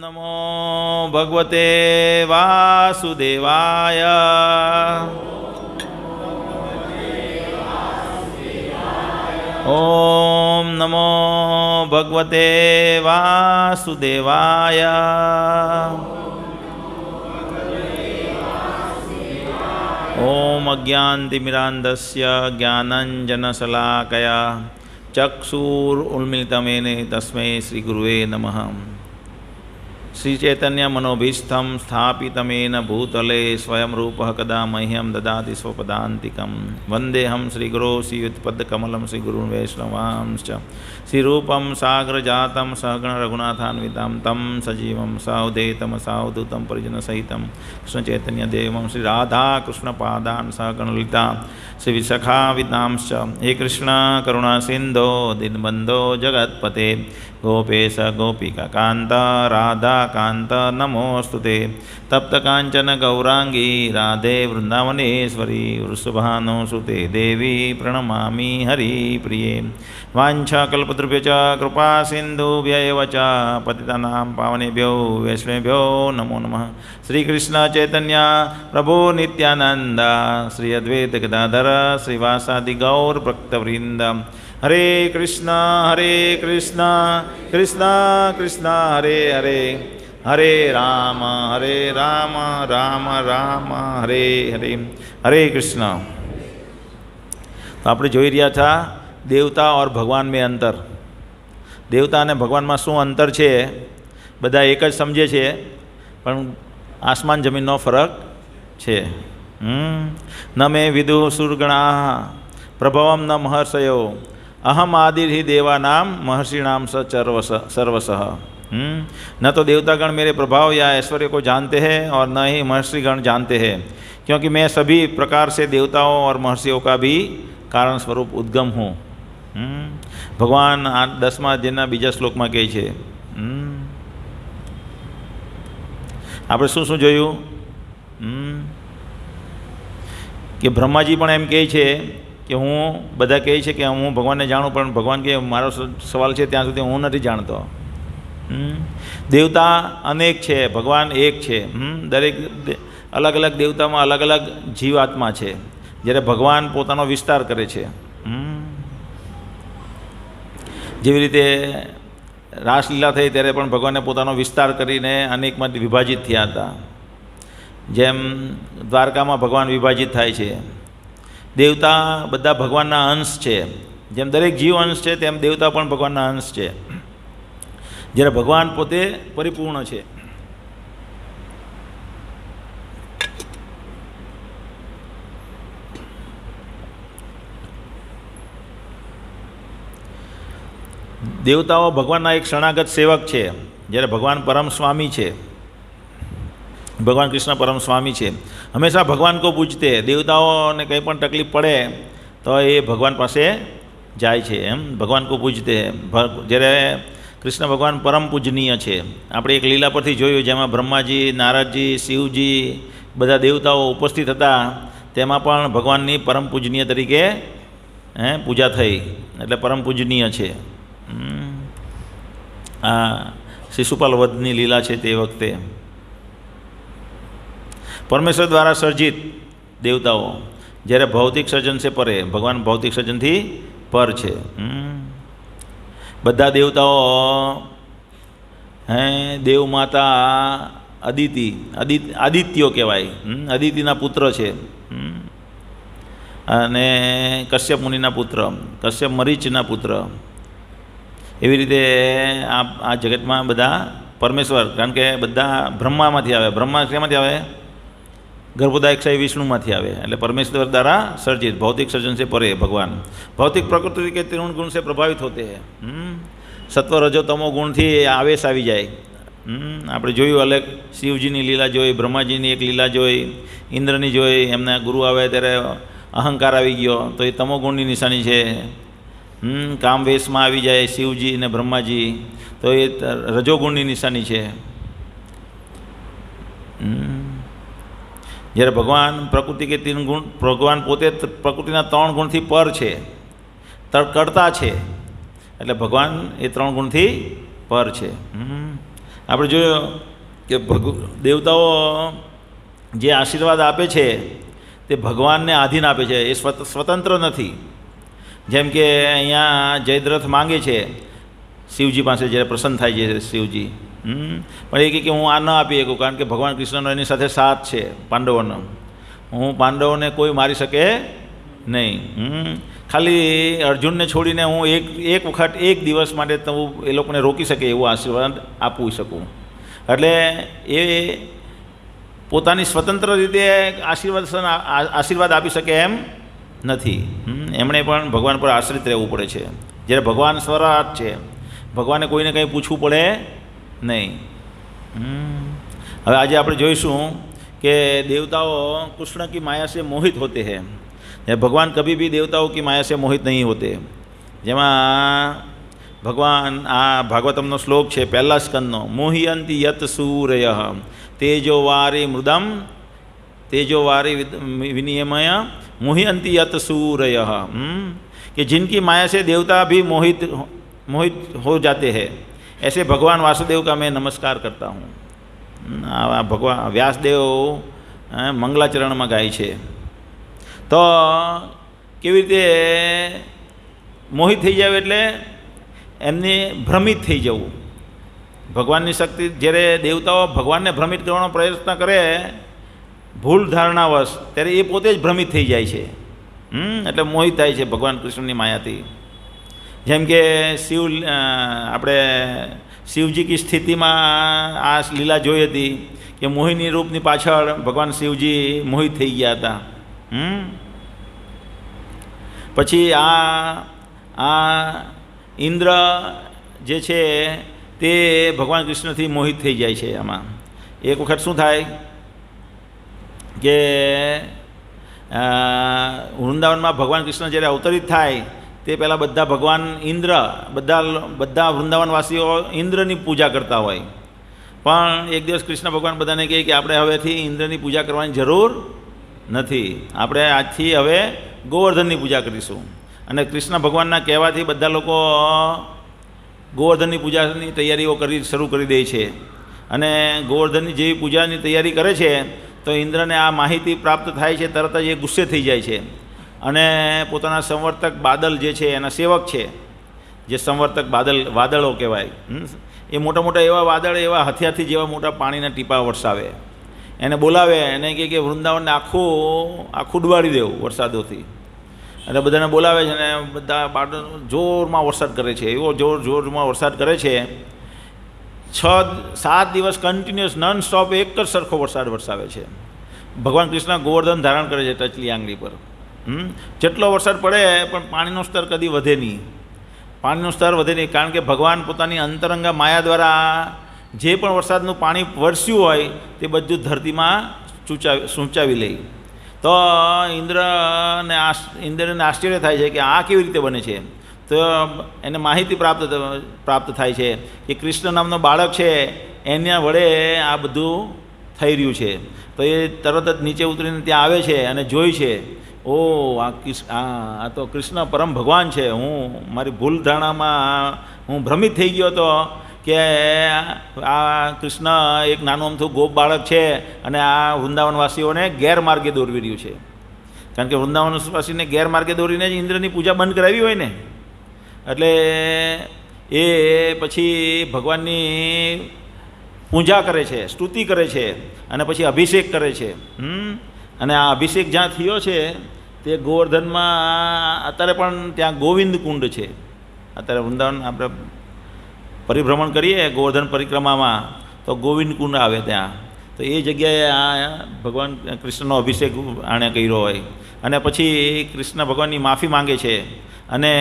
नमो भगवते वासुदेवाय। ओम नमो भगवते वासुदेवाय। ओम अज्ञानतिमिरान्धस्य ज्ञानाञ्जनशलाकया चक्षुरुन्मीलितं तस्मै श्रीगुरुवे नमः। श्रीचैतन्य मनोभीष्टं स्थापितमेन भूतले स्वयं रूपः कदा मह्यं ददाति स्वपदान्तिकं। वन्देऽहं श्रीगुरो श्रीयुतपद्कमलं श्रीगुरून् वैष्णवांश्च। श्रीरूपं सागरजातं सहगण रघुनाथान्वितं तं सजीवं सावधेतं सावधूतं परिजनसहितं कृष्णचैतन्यदेवं श्रीराधाकृष्णपादान् सहगण ललिता श्रीविशाखावितांश्च। हे कृष्ण करुणा सिन्धो दीनबन्धो जगत्पते गोपेश गोपिकान्त राधाकान्त नमोऽस्तुते। तप्तकाञ्चन गौरांगी राधे वृन्दावनेश्वरी वृषभानुसुते देवी प्रणमामि हरिप्रिये। वाञ्छाकल्पतरुभ्यश्च कृपा सिन्धुभ्य एव च पतितानां पावनेभ्यो वैष्णवेभ्यो नमो नमः। श्रीकृष्ण चैतन्य प्रभु नित्यानंद श्री अद्वैत गदाधर श्रीवासादि गौर भक्तवृंद। हरे कृष्णा कृष्ण कृष्ण हरे हरे, हरे राम राम राम हरे हरे। हरे कृष्ण। तो આપણે જોઈ રહ્યા था देवता और भगवान में अंतर। देवता અને ભગવાનમાં શું અંતર છે બધા એક જ સમજે છે, પણ આસમાન જમીનનો ફરક છે। ન મે વિદુ સુરગણા પ્રભવમ ન મહર્ષયો अहम आदि ही देवानाम महर्षिणाम सर्वसः। न तो देवतागण मेरे प्रभाव या ऐश्वर्य को जानते हैं और न ही महर्षिगण जानते हैं, क्योंकि मैं सभी प्रकार से देवताओं और महर्षियों का भी कारण स्वरूप उद्गम हूँ। भगवान 10મા અધ્યાયના બીજા શ્લોકમાં કહે છે। આપણે શું શું જોયું કે બ્રહ્માજી પણ એમ કહે છે કે હું બધા કહે છે કે હું ભગવાનને જાણું, પણ ભગવાન કે મારો સવાલ છે ત્યાં સુધી હું નથી જાણતો। દેવતા અનેક છે, ભગવાન એક છે। દરેક અલગ અલગ દેવતામાં અલગ અલગ જીવાત્મા છે, જ્યારે ભગવાન પોતાનો વિસ્તાર કરે છે। જેવી રીતે રાસલીલા થઈ ત્યારે પણ ભગવાને પોતાનો વિસ્તાર કરીને અનેકમાં વિભાજિત થયા હતા। જેમ દ્વારકામાં ભગવાન વિભાજિત થાય છે। देवता बधा भगवानना अंश है। जेम दरेक जीव अंश है तेम देवता पण भगवानना अंश है। ज्यारे भगवान पोते परिपूर्ण है। देवताओं भगवानना एक शरणागत सेवक है, ज्यारे भगवान परम स्वामी है। भगवान कृष्ण परम स्वामी है, हमेशा भगवान को पूजते। देवताओं ने कहीं पण तकलीफ पड़े तो ये भगवान पासे जाए छे, एम भगवान को पूजते हैं। જ્યારે कृष्ण भगवान परम पूजनीय है। આપણે एक लीला परथी જોયું જેમાં ब्रह्माजी नारदजी शिवजी બધા દેવતાઓ ઉપસ્થિત હતા, તેમાં પણ ભગવાનની પરમ પૂજનીય તરીકે પૂજા થઈ, એટલે પરમ પૂજનીય છે। આ શિશુપાલ વધની લીલા છે તે વખતે। परमेश्वर द्वारा सर्जित देवताओं જ્યારે ભૌતિક સર્જન से परे, भगवान भौतिक સર્જન थी पर है। બધા દેવતાઓ देव माता अदिति आदित्यो कहेवाय, अदितिना पुत्र है। अने कश्यप मुनिना पुत्र, कश्यप मरीचना पुत्र। एवी रीते आ जगत में बधा परमेश्वर, कारण के बधा ब्रह्मामांथी आवे। ब्रह्मा केमांथी आवे? गर्भोदय विष्णुमांथी आवे, એટલે परमेश्वर द्वारा सर्जित भौतिक सर्जन से परे भगवान। भौतिक प्रकृति के 3 गुण से प्रभावित होते हैं। सत्व रजो तमो गुण थी आवेश आवी जाए। આપણે જોયું અલગ શિવજીની લીલા જોઈ, બ્રહ્માજીની એક લીલા જોઈ, ઇન્દ્રની જોઈ, એમના ગુરુ આવે ત્યારે અહંકાર આવી ગયો, તો એ તમો ગુણની નિશાની છે। કામ વેશમાં આવી જાય શિવજી અને બ્રહ્માજી, તો એ રજોગુણની નિશાની છે। જ્યારે ભગવાન પ્રકૃતિ કે 3 ગુણ, ભગવાન પોતે પ્રકૃતિના 3 ગુણથી પર છે, કર્તા છે, એટલે ભગવાન એ 3 ગુણથી પર છે। આપણે જોયું કે દેવતાઓ જે આશીર્વાદ આપે છે તે ભગવાનને આધીન આપે છે, એ સ્વતંત્ર નથી. જેમ કે અહીંયા જયદ્રથ માંગે છે શિવજી પાસે, જ્યારે પ્રસન્ન થાય છે શિવજી, પણ એ કે હું આ ન આપી શકું, કારણ કે ભગવાન કૃષ્ણનો એની સાથે સાથ છે પાંડવોનો. હું પાંડવોને કોઈ મારી શકે નહીં. ખાલી અર્જુનને છોડીને હું એક વખત એક દિવસ માટે તો એ લોકોને રોકી શકે એવો આશીર્વાદ આપી શકું. એટલે એ પોતાની સ્વતંત્ર રીતે આશીર્વાદ આપી શકે એમ નથી. એમણે પણ ભગવાન પર આશ્રિત રહેવું પડે છે. જ્યારે ભગવાન સ્વરાટ છે, ભગવાને કોઈને કંઈ પૂછવું પડે નહીં. હવે આજે આપણે જોઈશું કે દેવતાઓ कृष्ण की माया से मोहित होते हैं, भगवान कभी भी देवताओं की माया से मोहित नहीं होते. જેમાં ભગવાન આ ભાગવતમનો શ્લોક છે પહેલા સ્કંદનો, મોહિયંતિ યત સૂરય તેજોવારી મૃદમ तेजोवारी विनियमय मोहियंती यत सूरय, कि जिनकी माया से देवता भी मोहित हो जाते हैं, ऐसे भगवान वासुदेव का मैं नमस्कार करता हूँ. भगवान व्यासदेव मंगलाचरण में गाय है. तो केवी रीते मोहित थी जाए एटले एमने भ्रमित थी जवुं. भगवान की शक्ति જ્યારે देवताओं भगवान ने भ्रमित करવાનો प्रयत्न करे भूल धारणावश, ત્યારે એ પોતે જ ભ્રમિત થઈ જાય છે. એટલે મોહિત થાય છે ભગવાન કૃષ્ણની માયાથી. જેમ કે આપણે શિવજી કી સ્થિતિમાં આ લીલા જોઈ હતી કે મોહિની રૂપની પાછળ ભગવાન શિવજી મોહિત થઈ ગયા હતા. પછી આ ઇન્દ્ર જે છે તે ભગવાન કૃષ્ણથી મોહિત થઈ જાય છે. આમાં એક વખત શું થાય કે વૃંદાવનમાં ભગવાન કૃષ્ણ જ્યારે અવતરિત થાય તે પહેલાં બધા ભગવાન ઇન્દ્ર બધા વૃંદાવનવાસીઓ ઇન્દ્રની પૂજા કરતા હોય. પણ એક દિવસ કૃષ્ણ ભગવાન બધાને કહે કે આપણે હવેથી ઇન્દ્રની પૂજા કરવાની જરૂર નથી, આપણે આજથી હવે ગોવર્ધનની પૂજા કરીશું. અને કૃષ્ણ ભગવાનના કહેવાથી બધા લોકો ગોવર્ધનની પૂજાની તૈયારીઓ શરૂ કરી દે છે. અને ગોવર્ધનની જેવી પૂજાની તૈયારી કરે છે તો ઇન્દ્રને આ માહિતી પ્રાપ્ત થાય છે, તરત જ એ ગુસ્સે થઈ જાય છે અને પોતાના સંવર્તક બાદલ જે છે એના સેવક છે, જે સંવર્તક વાદળો કહેવાય, એ મોટા મોટા એવા વાદળ એવા હથિયારથી જેવા મોટા પાણીના ટીપા વરસાવે, એને બોલાવે અને કહે કે વૃંદાવનને આખું ડુબાડી દેવું વરસાદોથી. એટલે બધાને બોલાવે છે અને બધા બાળકો જોરમાં વરસાદ કરે છે, એવો જોરમાં વરસાદ કરે છે. 6-7 દિવસ કન્ટિન્યુઅસ નોન સ્ટોપ એક જ સરખો વરસાદ વરસાવે છે. ભગવાન કૃષ્ણ ગોવર્ધન ધારણ કરે છે ટચલી આંગળી પર. જેટલો વરસાદ પડે પણ પાણીનું સ્તર કદી વધે નહીં. પાણીનું સ્તર વધે નહીં, કારણ કે ભગવાન પોતાની અંતરંગા માયા દ્વારા જે પણ વરસાદનું પાણી વરસ્યું હોય તે બધું ધરતીમાં સૂંચાવી લે. તો ઇન્દ્રને આશ્ચર્ય થાય છે કે આ કેવી રીતે બને છે. તો એને માહિતી પ્રાપ્ત થાય છે કે કૃષ્ણ નામનો બાળક છે એના વડે આ બધું થઈ રહ્યું છે. તો એ તરત જ નીચે ઉતરીને ત્યાં આવે છે અને જોઈ છે, ઓ આ તો કૃષ્ણ પરમ ભગવાન છે. હું મારી ભૂલ ધારણામાં હું ભ્રમિત થઈ ગયો હતો કે આ કૃષ્ણ એક નાનું અમથું ગોપ બાળક છે અને આ વૃંદાવનવાસીઓને ગેરમાર્ગે દોરવી રહ્યું છે. કારણ કે વૃંદાવનવાસીને ગેરમાર્ગે દોરીને જ ઇન્દ્રની પૂજા બંધ કરાવી હોય ને. એટલે એ પછી ભગવાનની પૂજા કરે છે, સ્તુતિ કરે છે અને પછી અભિષેક કરે છે. અને આ અભિષેક જ્યાં થયો છે તે ગોવર્ધનમાં અત્યારે પણ ત્યાં ગોવિંદ કુંડ છે. અત્યારે વૃંદાવન આપણે પરિભ્રમણ કરીએ ગોવર્ધન પરિક્રમામાં તો ગોવિંદ કુંડ આવે ત્યાં. તો એ જગ્યાએ આ ભગવાન કૃષ્ણનો અભિષેક આણે કર્યો હોય. અને પછી કૃષ્ણ ભગવાનની માફી માંગે છે અને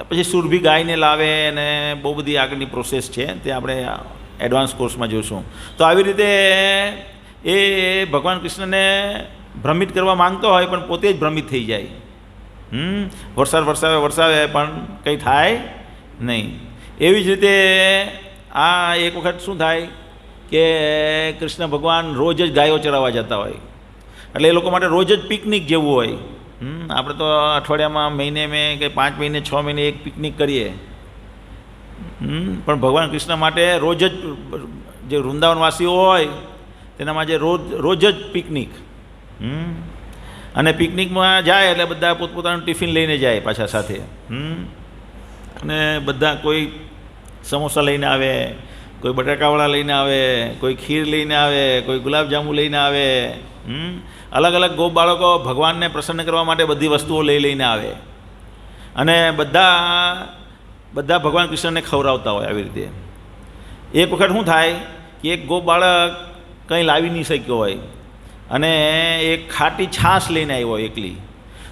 પછી સુરભી ગાયને લાવે અને બહુ બધી આગળની પ્રોસેસ છે, તે આપણે એડવાન્સ કોર્સમાં જોઈશું. તો આવી રીતે એ ભગવાન કૃષ્ણને ભ્રમિત કરવા માંગતો હોય પણ પોતે જ ભ્રમિત થઈ જાય. વરસાવે પણ કંઈ થાય નહીં. એવી જ રીતે આ એક વખત શું થાય કે કૃષ્ણ ભગવાન રોજ જ ગાયો ચરાવવા જતા હોય. એટલે એ લોકો માટે રોજ જ પિકનિક જેવું હોય. આપણે તો અઠવાડિયામાં મહિને કે 5 મહિને 6 મહિને એક પિકનિક કરીએ. પણ ભગવાન કૃષ્ણ માટે રોજ જ જે વૃંદાવનવાસીઓ હોય તેના માટે રોજ જ પિકનિક. અને પિકનિકમાં જાય એટલે બધા પોતપોતાનું ટિફિન લઈને જાય પાછા સાથે. અને બધા કોઈ સમોસા લઈને આવે, કોઈ બટાકાવાળા લઈને આવે, કોઈ ખીર લઈને આવે, કોઈ ગુલાબજાંબુ લઈને આવે. અલગ અલગ ગોપ બાળકો ભગવાનને પ્રસન્ન કરવા માટે બધી વસ્તુઓ લઈને આવે અને બધા ભગવાન કૃષ્ણને ખવડાવતા હોય આવી રીતે. એક વખત શું થાય કે એક ગોપ બાળક કંઈ લાવી નહીં શક્યો હોય અને એક ખાટી છાશ લઈને આવ્યો હોય એકલી,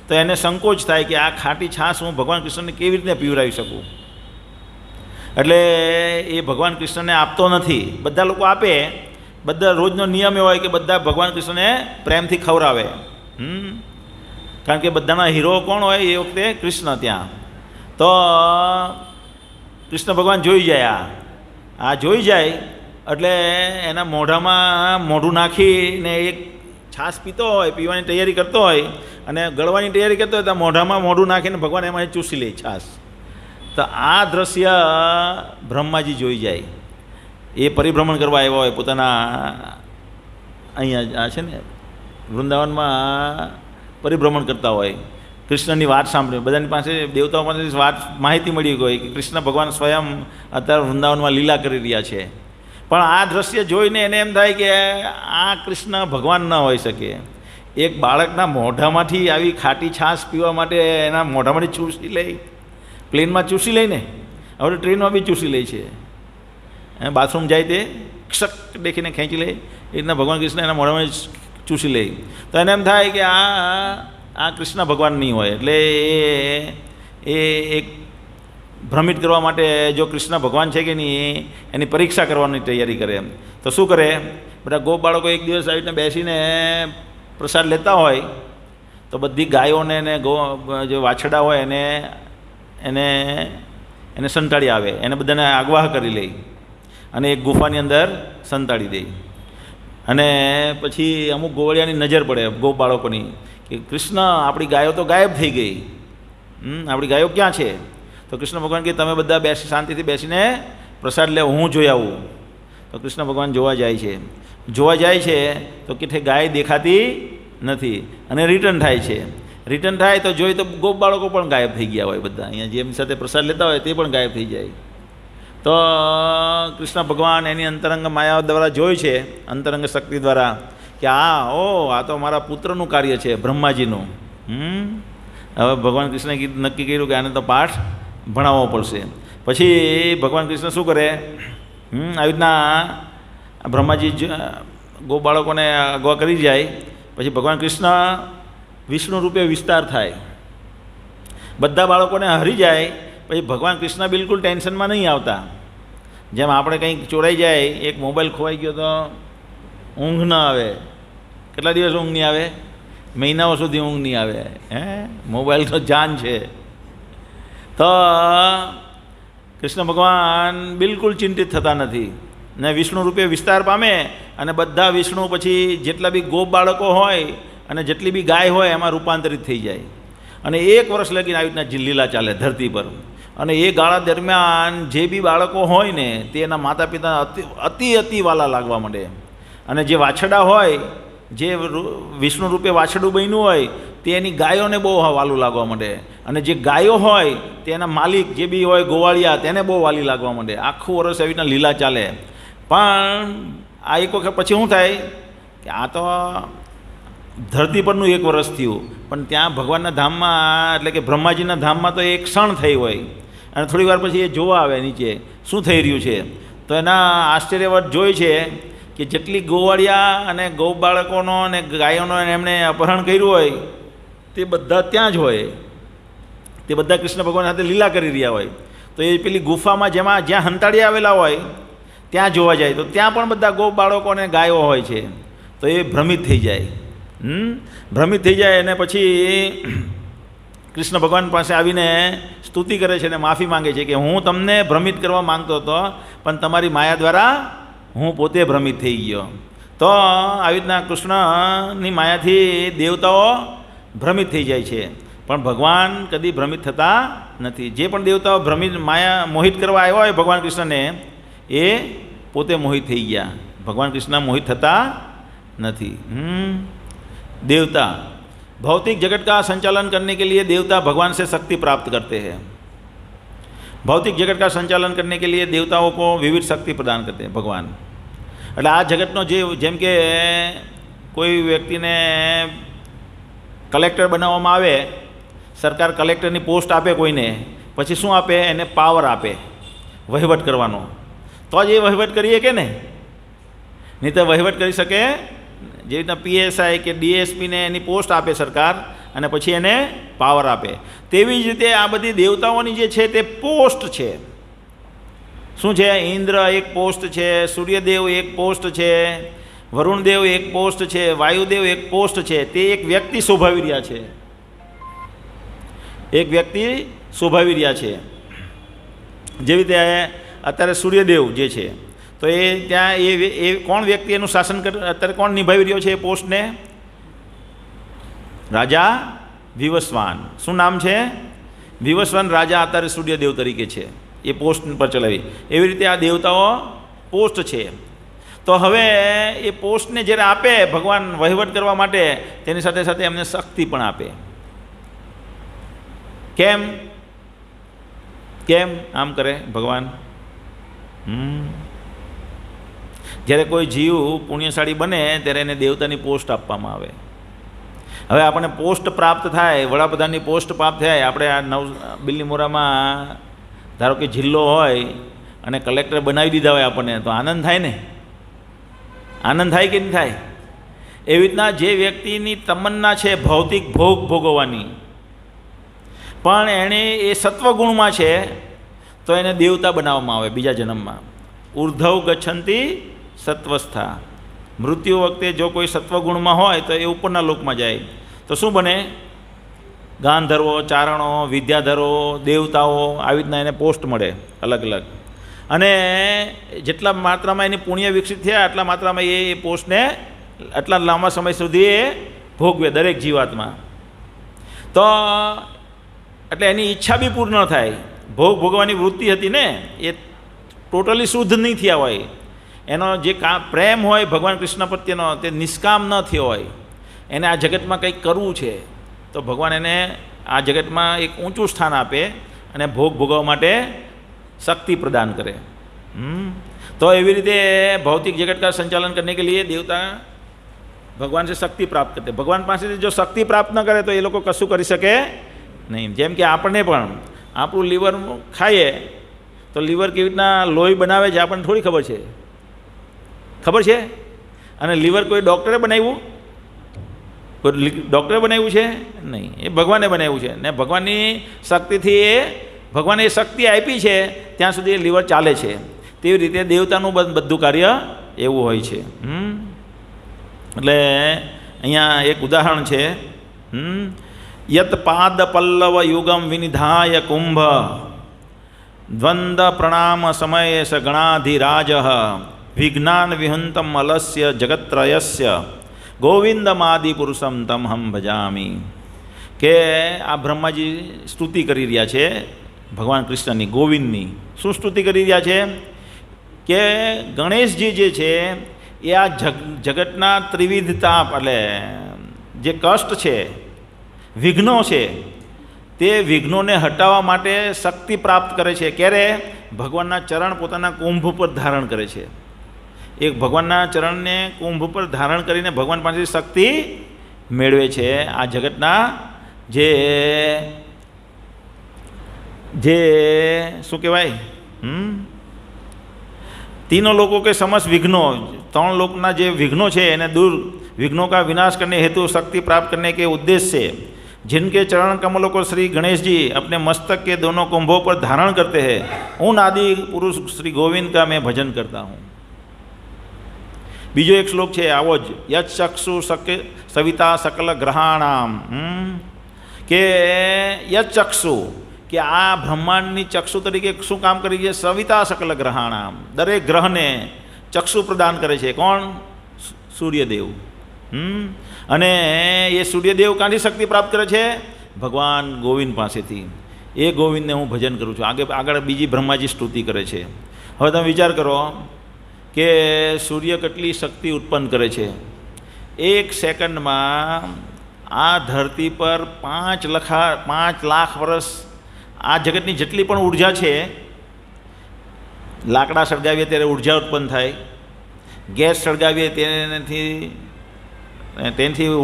તો એને સંકોચ થાય કે આ ખાટી છાશ હું ભગવાન કૃષ્ણને કેવી રીતે પીવડાવી શકું. એટલે એ ભગવાન કૃષ્ણને આપતો નથી. બધા લોકો આપે, બધા રોજનો નિયમ એવો હોય કે બધા ભગવાન કૃષ્ણને પ્રેમથી ખવડાવે. કારણ કે બધાના હીરો કોણ હોય એ વખતે કૃષ્ણ. ત્યાં તો કૃષ્ણ ભગવાન જોઈ જાય, આ જોઈ જાય એટલે એના મોઢામાં મોઢું નાખીને એક છાશ પીતો હોય, પીવાની તૈયારી કરતો હોય અને ગળવાની તૈયારી કરતો હોય તો મોઢામાં મોઢું નાખીને ભગવાન એમાં ચૂસી લે છાશ. તો આ દ્રશ્ય બ્રહ્માજી જોઈ જાય. એ પરિભ્રમણ કરવા આવ્યા હોય પોતાના અહીંયા છે ને વૃંદાવનમાં પરિભ્રમણ કરતા હોય. કૃષ્ણની વાત સાંભળી, બધાની પાસે દેવતાઓ પાસે વાત માહિતી મળી ગઈ કે કૃષ્ણ ભગવાન સ્વયં અત્યારે વૃંદાવનમાં લીલા કરી રહ્યા છે. પણ આ દ્રશ્ય જોઈને એને એમ થાય કે આ કૃષ્ણ ભગવાન ન હોઈ શકે. એક બાળકના મોઢામાંથી આવી ખાટી છાશ પીવા માટે એના મોઢામાંથી ચૂસી લે, પ્લેનમાં ચૂસી લઈને, હવે ટ્રેનમાં બી ચૂસી લે છે. બાથરૂમ જાય તે ક્ષક દેખીને ખેંચી લે, એ રીતના ભગવાન કૃષ્ણ એના મોઢામાં ચૂસી લે. તો એને એમ થાય કે આ કૃષ્ણ ભગવાન નહીં હોય. એટલે એ એક ભ્રમિત કરવા માટે જો કૃષ્ણ ભગવાન છે કે નહીં એની પરીક્ષા કરવાની તૈયારી કરે. તો શું કરે, બધા ગોપ બાળકો એક દિવસ આવીને બેસીને પ્રસાદ લેતા હોય તો બધી ગાયોને ને જે વાછડા હોય એને સંતાડી આવે, એને બધાને આગવાહ કરી લે અને એક ગુફાની અંદર સંતાડી દે. અને પછી અમુક ગોવળિયાની નજર પડે ગોપ બાળકોની કે કૃષ્ણ આપણી ગાયો તો ગાયબ થઈ ગઈ, આપણી ગાયો ક્યાં છે? તો કૃષ્ણ ભગવાન કે તમે બધા શાંતિથી બેસીને પ્રસાદ લે, હું જોઈ આવું. તો કૃષ્ણ ભગવાન જોવા જાય છે તો કે ગાય દેખાતી નથી અને રિટર્ન થાય છે. રિટર્ન થાય તો જોઈ તો ગોપ બાળકો પણ ગાયબ થઈ ગયા હોય. બધા અહીંયા જેમની સાથે પ્રસાદ લેતા હોય તે પણ ગાયબ થઈ જાય. તો કૃષ્ણ ભગવાન એની અંતરંગ માયા દ્વારા જોઈ છે, અંતરંગ શક્તિ દ્વારા કે આ તો મારા પુત્રનું કાર્ય છે, બ્રહ્માજીનું. હવે ભગવાન કૃષ્ણે નક્કી કર્યું કે આને તો પાઠ ભણાવવો પડશે. પછી ભગવાન કૃષ્ણ શું કરે, આવી રીતના બ્રહ્માજી ગોપ બાળકોને અગવા કરી જાય. પછી ભગવાન કૃષ્ણ વિષ્ણુ રૂપે વિસ્તાર થાય, બધા બાળકોને હરી જાય. પછી ભગવાન કૃષ્ણ બિલકુલ ટેન્શનમાં નહીં આવતા. જેમ આપણે કંઈક ચોરાઈ જાય, એક મોબાઈલ ખોવાઈ ગયો તો ઊંઘ ન આવે. કેટલા દિવસ ઊંઘ નહીં આવે? મહિનાઓ સુધી ઊંઘ નહીં આવે. મોબાઈલ તો જાન છે. તો કૃષ્ણ ભગવાન બિલકુલ ચિંતિત થતા નથી ને વિષ્ણુ રૂપે વિસ્તાર પામે અને બધા વિષ્ણુ પછી જેટલા બી ગોપ બાળકો હોય અને જેટલી બી ગાય હોય એમાં રૂપાંતરિત થઈ જાય. અને 1 વર્ષ લગીને આવી રીતના લીલા ચાલે ધરતી પર. અને એ ગાળા દરમિયાન જે બી બાળકો હોય ને તે એના માતા પિતા અતિ વાલા લાગવા માંડે. અને જે વાછડા હોય, જે વિષ્ણુ રૂપે વાછડું બન્યું હોય તે એની ગાયોને બહુ વાલું લાગવા માંડે. અને જે ગાયો હોય તેના માલિક જે બી હોય ગોવાળિયા તેને બહુ વાલી લાગવા માંડે. આખું વર્ષ એવી રીતના લીલા ચાલે. પણ આ એક વખત પછી શું થાય કે આ તો ધરતી પરનું 1 વર્ષ થયું, પણ ત્યાં ભગવાનના ધામમાં એટલે કે બ્રહ્માજીના ધામમાં તો એક ક્ષણ થઈ હોય. અને થોડી વાર પછી એ જોવા આવે નીચે શું થઈ રહ્યું છે. તો એના આશ્ચર્યવત જોઈ છે કે જેટલી ગોવાળિયા અને ગૌ બાળકોનો અને ગાયોનો એમણે અપહરણ કર્યું હોય તે બધા ત્યાં જ હોય. તે બધા કૃષ્ણ ભગવાન સાથે લીલા કરી રહ્યા હોય. તો એ પેલી ગુફામાં જ્યાં હંતાડી આવેલા હોય ત્યાં જોવા જાય તો ત્યાં પણ બધા ગૌ બાળકો અને ગાયો હોય છે. તો એ ભ્રમિત થઈ જાય. ભ્રમિત થઈ જાય અને પછી કૃષ્ણ ભગવાન પાસે આવીને સ્તુતિ કરે છે અને માફી માંગે છે કે હું તમને ભ્રમિત કરવા માંગતો હતો પણ તમારી માયા દ્વારા હું પોતે ભ્રમિત થઈ ગયો. તો આવી રીતના કૃષ્ણની માયાથી દેવતાઓ ભ્રમિત થઈ જાય છે. પણ ભગવાન કદી ભ્રમિત થતા નથી. જે પણ દેવતાઓ ભ્રમિત માયા મોહિત કરવા આવ્યા હોય ભગવાન કૃષ્ણને, એ પોતે મોહિત થઈ ગયા. ભગવાન કૃષ્ણ મોહિત થતા નથી. देवता भौतिक जगत का संचालन करने के लिए देवता भगवान से शक्ति प्राप्त करते हैं. भौतिक जगत का संचालन करने के लिए देवताओं को विविध शक्ति प्रदान करते हैं भगवान. એટલે આ જગતનો જેમ કે કોઈ વ્યક્તિને કલેક્ટર બનાવવામાં આવે, સરકાર કલેક્ટરની પોસ્ટ આપે કોઈને, પછી શું આપે? એને પાવર આપે વહીવટ કરવાનો. તો જ એ વહીવટ કરીએ કે ને, નહીં તો વહીવટ કરી શકે. જે રીતના પીએસઆઈ કે ડીએસપીને એની પોસ્ટ આપે સરકાર અને પછી એને પાવર આપે, તેવી જ રીતે આ બધી દેવતાઓની જે છે તે પોસ્ટ છે. શું છે? ઇન્દ્ર એક પોસ્ટ છે, સૂર્યદેવ એક પોસ્ટ છે, વરુણદેવ એક પોસ્ટ છે, વાયુદેવ એક પોસ્ટ છે. તે એક વ્યક્તિ શોભાવી રહ્યા છે, એક વ્યક્તિ શોભાવી રહ્યા છે. જેવી રીતે અત્યારે સૂર્યદેવ જે છે, તો એ ત્યાં એ કોણ વ્યક્તિ એનું શાસન અત્યારે કોણ નિભાવી રહ્યો છે એ પોસ્ટને? રાજા વિવસ્વાન. શું નામ છે? વિવસ્વાન રાજા અત્યારે સૂર્યદેવ તરીકે છે, એ પોસ્ટ પર ચલાવી. એવી રીતે આ દેવતાઓ પોસ્ટ છે. તો હવે એ પોસ્ટને જ્યારે આપે ભગવાન વહીવટ કરવા માટે, તેની સાથે સાથે એમને શક્તિ પણ આપે. કેમ કેમ આમ કરે ભગવાન? જ્યારે કોઈ જીવ પુણ્યશાળી બને ત્યારે એને દેવતાની પોસ્ટ આપવામાં આવે. હવે આપણને પોસ્ટ પ્રાપ્ત થાય, વડાપ્રધાનની પોસ્ટ પ્રાપ્ત થાય. આપણે આ બિલ્લીમોરામાં ધારો કે જિલ્લો હોય અને કલેક્ટર બનાવી દીધા હોય આપણને, તો આનંદ થાય ને? આનંદ થાય કે નહીં થાય? એવી રીતના જે વ્યક્તિની તમન્ના છે ભૌતિક ભોગ ભોગવવાની, પણ એણે એ સત્વગુણમાં છે, તો એને દેવતા બનાવવામાં આવે બીજા જન્મમાં. ઉર્ધવ ગચ્છંતી સત્વસ્થા. મૃત્યુ વખતે જો કોઈ સત્વગુણમાં હોય તો એ ઉપરના લોકમાં જાય. તો શું બને? ગાંધર્વો, ચારણો, વિદ્યાધરો, દેવતાઓ, આવી રીતના એને પોસ્ટ મળે અલગ અલગ. અને જેટલા માત્રામાં એની પુણ્ય વિકસિત થયા એટલા માત્રામાં એ પોસ્ટને આટલા લાંબા સમય સુધી એ ભોગવે દરેક જીવાત્મા. તો એટલે એની ઈચ્છા બી પૂર્ણ થાય. ભોગ ભોગવાની વૃત્તિ હતી ને, એ ટોટલી શુદ્ધ નહીં થયા હોય. એનો જે પ્રેમ હોય ભગવાન કૃષ્ણ પ્રત્યેનો, તે નિષ્કામ ન થયો હોય. એને આ જગતમાં કંઈક કરવું છે, તો ભગવાન એને આ જગતમાં એક ઊંચું સ્થાન આપે અને ભોગ ભોગવવા માટે शक्ति प्रदान करे. तो एवी रीते भौतिक जगत का संचालन करने के लिए देवता भगवान से शक्ति प्राप्त करते. भगवान पास जो शक्ति प्राप्त न करे तो ये लोग कशु करी सके नहीं. जेम कि आपने पण आपणुं लीवर खाए तो लीवर केवी रीतना लोही बनावे छे आपणे थोड़ी खबर छे? खबर छे? अने लीवर कोई डॉक्टरे बनाव्युं? कोई डॉक्टरे बनाव्युं छे नहीं, ए भगवाने बनाव्युं छे. ने भगवाननी शक्तिथी ए भगवाने ए शक्ति आपी छे त्यां सुधी लीवर चाले छे. तेवी रीते देवतानुं बधुं कार्य एवुं होय छे. एटले अहींया एक उदाहरण छे. यत पाद पल्लव युगम विनिधाय कुंभ द्वंद प्रणाम समय स गणाधिराज विज्ञान विहंतम अलस्य जगत्त्रयस्य गोविंदमादि पुरुषम तम हम भजामी. के आ ब्रह्माजी स्तुति करी रह्या छे भगवान कृष्णनी, गोविंदनी. शुं स्तुति करी रह्या छे? के गणेशजी जे छे ए आ जगतना त्रिविधता एटले जे कष्ट छे, विघ्नो छे, ते विघ्नोने हटावा माटे शक्ति प्राप्त करे छे. क्यारे? भगवानना चरण पोताना कुंभ पर धारण करे छे. एक भगवानना चरणने कुंभ पर धारण करीने भगवान पासेथी शक्ति मेळवे छे. आ जगतना जे जे शुं कहेवाय तीनों लोगों के समस्त विघ्नों, त्रण लोकना जे विघ्नों छे एने दूर, विघ्नों का विनाश करने हेतु शक्ति प्राप्त करने के उद्देश्य से जिनके चरण कमलों को श्री गणेश जी अपने मस्तक के दोनों कुंभों पर धारण करते हैं, उन आदि पुरुष श्री गोविंद का मैं भजन करता हूँ. बीजो एक श्लोक है आवो ज यक्षु सविता सकल ग्रहाणाम. के यक्षु के आ ब्रह्मांडनी चक्षु तरीके शू काम करी छे? सविता सकल ग्रहाणाम. दरेक ग्रह ने चक्षु प्रदान करे छे. कोण? सूर्यदेव. अने ये सूर्यदेव कांठी शक्ति प्राप्त करे छे? ભગવાન ગોવિંદ પાસેથી. એ ગોવિંદને હું ભજન કરું છું. આગળ બીજી બ્રહ્માજી સ્તુતિ કરે છે. હવે તમે વિચાર કરો કે સૂર્ય કેટલી શક્તિ ઉત્પન્ન કરે છે. 1 સેકન્ડમાં આ ધરતી પર 5 લાખ વર્ષ આ જગતની જેટલી પણ ઉર્જા છે, લાકડા સળગાવીએ ત્યારે ઉર્જા ઉત્પન્ન થાય, ગેસ સળગાવીએ તેનાથી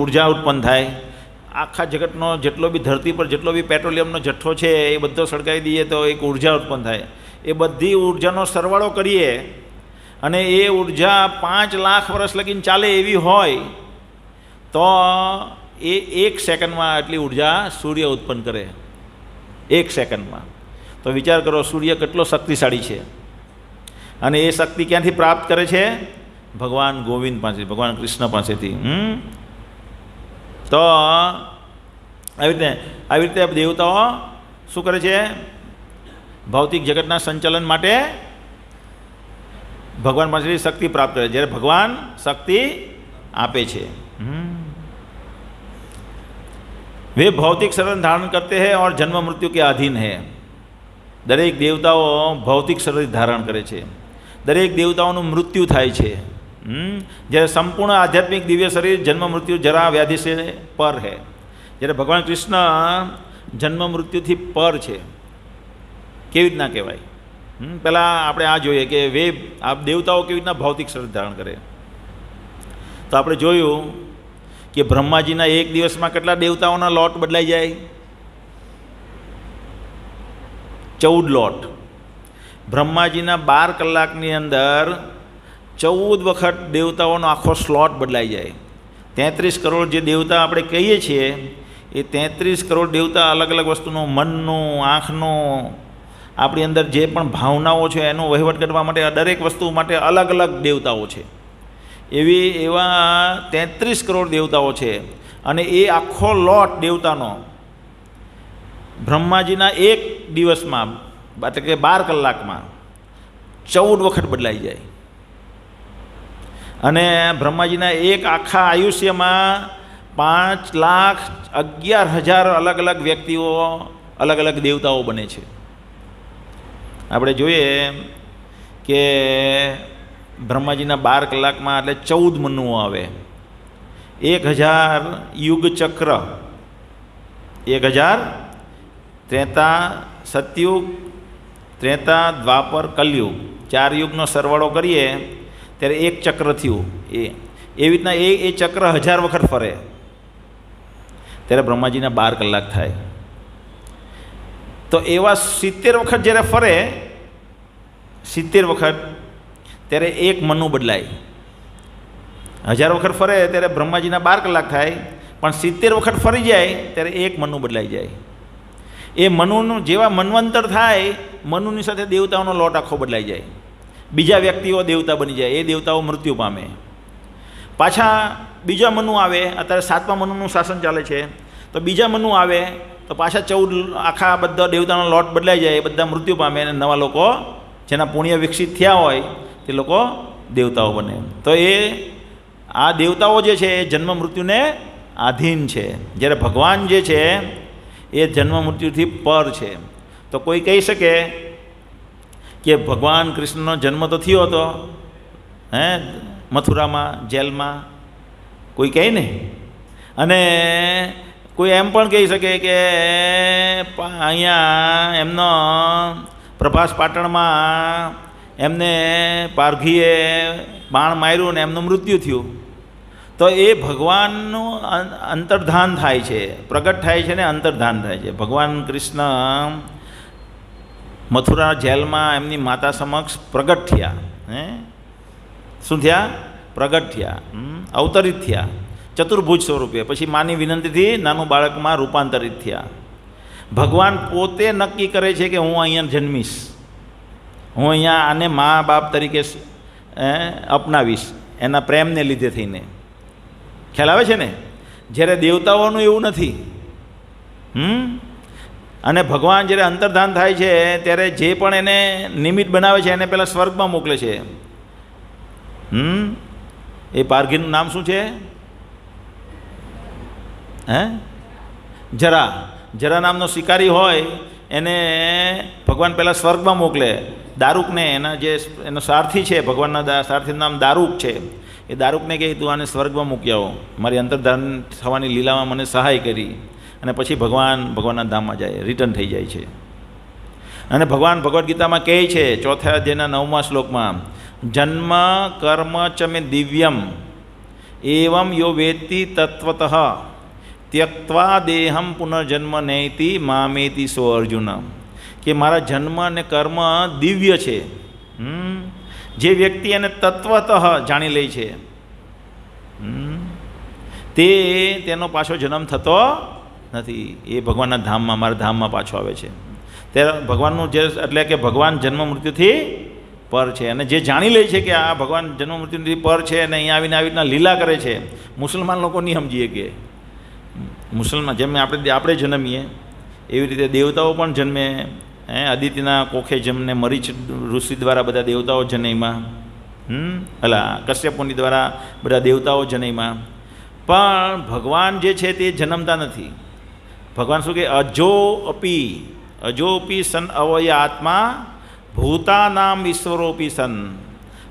ઉર્જા ઉત્પન્ન થાય, આખા જગતનો જેટલો બી ધરતી પર જેટલો બી પેટ્રોલિયમનો જથ્થો છે એ બધો સળગાવી દઈએ તો એક ઉર્જા ઉત્પન્ન થાય. એ બધી ઉર્જાનો સરવાળો કરીએ અને એ ઉર્જા 5 લાખ વર્ષ લગીને ચાલે એવી હોય તો એ 1 સેકન્ડમાં આટલી ઉર્જા સૂર્ય ઉત્પન્ન કરે. 1 સેકન્ડમાં. તો વિચાર કરો સૂર્ય કેટલો શક્તિશાળી છે. અને એ શક્તિ ક્યાંથી પ્રાપ્ત કરે છે? ભગવાન ગોવિંદ પાસે, ભગવાન કૃષ્ણ પાસેથી. તો આવી રીતે દેવતાઓ શું કરે છે? ભૌતિક જગતના સંચાલન માટે ભગવાન પાસેથી શક્તિ પ્રાપ્ત કરે, જ્યારે ભગવાન શક્તિ આપે છે. वे भौतिक शरीर धारण करते हैं और जन्म मृत्यु के अधीन है. દરેક દેવતાઓ ભૌતિક શરીર ધારણ કરે છે. દરેક દેવતાઓનું મૃત્યુ થાય છે. જ્યારે સંપૂર્ણ આધ્યાત્મિક દિવ્ય શરીર જન્મ મૃત્યુ જરા વ્યાધિ છે પર है. જ્યારે ભગવાન કૃષ્ણ જન્મ મૃત્યુથી પર છે. કેવી રીતના કહેવાય? પહેલાં આપણે આ જોઈએ કે આ દેવતાઓ કેવી રીતના ભૌતિક શરીર ધારણ કરે. તો આપણે જોયું કે બ્રહ્માજીના 1 દિવસમાં કેટલા દેવતાઓના લોટ બદલાઈ જાય? 14 લોટ. બ્રહ્માજીના 12 કલાકની અંદર 14 વખત દેવતાઓનો આખો સ્લોટ બદલાઈ જાય. 33 કરોડ જે દેવતા આપણે કહીએ છીએ એ 33 કરોડ દેવતા અલગ અલગ વસ્તુનું, મનનું, આંખનું, આપણી અંદર જે પણ ભાવનાઓ છે એનો વહીવટ કરવા માટે દરેક વસ્તુ માટે અલગ અલગ દેવતાઓ છે. એવા 33 કરોડ દેવતાઓ છે. અને એ આખો લોટ દેવતાનો બ્રહ્માજીના 1 દિવસમાં એટલે કે 12 કલાકમાં 14 વખત બદલાઈ જાય. અને બ્રહ્માજીના એક આખા આયુષ્યમાં 5,11,000 અલગ અલગ વ્યક્તિઓ, અલગ અલગ દેવતાઓ બને છે. આપણે જોઈએ કે બ્રહ્માજીના 12 કલાકમાં એટલે 14 મનુઓ આવે. 1000 યુગ ચક્ર, 1000 ત્રેતા, સતયુગ, ત્રેતા, દ્વાપર, કલયુગ, 4 યુગનો સરવાળો કરીએ ત્યારે 1 ચક્ર થયું. એવી રીતના એ ચક્ર 1000 વખત ફરે ત્યારે બ્રહ્માજીના 12 કલાક થાય. તો એવા 70 વખત જ્યારે ફરે, 70 વખત ત્યારે 1 મનુ બદલાય. 1000 વખત ફરે ત્યારે બ્રહ્માજીના 12 કલાક થાય, પણ 70 વખત ફરી જાય ત્યારે 1 મનુ બદલાઈ જાય. એ મનુનું જેવા મન્વંતર થાય, મનુની સાથે દેવતાઓનો લોટ આખો બદલાઈ જાય. બીજા વ્યક્તિઓ દેવતા બની જાય, એ દેવતાઓ મૃત્યુ પામે. પાછા બીજા મનુ આવે, અત્યારે 7મા મનુનું શાસન ચાલે છે, તો બીજા મનુ આવે તો પાછા 14 આખા બધા દેવતાનો લોટ બદલાઈ જાય, એ બધા મૃત્યુ પામે અને નવા લોકો જેના પુણ્ય વિકસિત થયા હોય તે લોકો દેવતાઓ બને. તો આ દેવતાઓ જે છે એ જન્મ મૃત્યુને આધીન છે, જ્યારે ભગવાન જે છે એ જન્મ મૃત્યુથી પર છે. તો કોઈ કહી શકે કે ભગવાન કૃષ્ણનો જન્મ તો થયો હતો મથુરામાં, જેલમાં, કોઈ કહે ને. અને કોઈ એમ પણ કહી શકે કે અહીંયા એમનો પ્રભાસ પાટણમાં એમને પારઘીએ બાણ માર્યું ને એમનું મૃત્યુ થયું. તો એ ભગવાનનું અંતર્ધાન થાય છે, પ્રગટ થાય છે ને અંતર્ધાન થાય છે. ભગવાન કૃષ્ણ મથુરા જેલમાં એમની માતા સમક્ષ પ્રગટ થયા. શું થયા? પ્રગટ થયા, અવતરિત થયા ચતુર્ભુજ સ્વરૂપે. પછી માની વિનંતીથી નાનું બાળકમાં રૂપાંતરિત થયા. ભગવાન પોતે નક્કી કરે છે કે હું અહીંયા જન્મીશ, હું અહીંયા આને મા બાપ તરીકે અપનાવીશ, એના પ્રેમને લીધે થઈને. ખ્યાલ આવે છે ને? જ્યારે દેવતાઓનું એવું નથી. અને ભગવાન જ્યારે અંતર્ધાન થાય છે ત્યારે જે પણ એને નિમિત્ત બનાવે છે એને પહેલાં સ્વર્ગમાં મોકલે છે. એ પારઘીનું નામ શું છે? જરા. જરા નામનો શિકારી હોય એને ભગવાન પહેલાં સ્વર્ગમાં મોકલે. દારૂકને એનો સારથી છે, ભગવાનના સારથીનું નામ દારૂક છે. એ દારૂકને કહે તું આને સ્વર્ગમાં મૂકી આવો, મારી અંતર્ધાન થવાની લીલામાં મને સહાય કરી. અને પછી ભગવાનના ધામમાં જાય, રિટર્ન થઈ જાય છે. અને ભગવાન ભગવદ્ ગીતામાં કહે છે 4થા અધ્યાયના 9મા શ્લોકમાં, જન્મ કર્મ ચ મે દિવ્યમ એવમ યો વેત્તિ તત્વતઃ ત્યક્ત્વા દેહમ પુનર્જન્મ નૈતિ મામેતિ સો અર્જુન. કે મારા જન્મ અને કર્મ દિવ્ય છે. જે વ્યક્તિ એને તત્વતઃ જાણી લે છે તેનો પાછો જન્મ થતો નથી. એ ભગવાનના ધામમાં, મારા ધામમાં પાછો આવે છે. ત્યારે ભગવાનનું એટલે કે ભગવાન જન્મ મૃત્યુથી પર છે. અને જે જાણી લે છે કે આ ભગવાન જન્મ મૃત્યુથી પર છે અને અહીંયા આવીને આવી રીતના લીલા કરે છે. મુસલમાન લોકો નહીં સમજીએ કે મુસલમાન જેમ આપણે જન્મીએ એવી રીતે દેવતાઓ પણ જન્મે. અદિતિના કોખે જન્મને મરીચ ઋષિ દ્વારા બધા દેવતાઓ જન્મ્યા. કશ્યપ મુનિ દ્વારા બધા દેવતાઓ જન્મ્યા. પણ ભગવાન જે છે તે જન્મતા નથી. ભગવાન શું કહે, અજોપી સન અવય આત્મા ભૂતાનામ ઈશ્વરોપી સન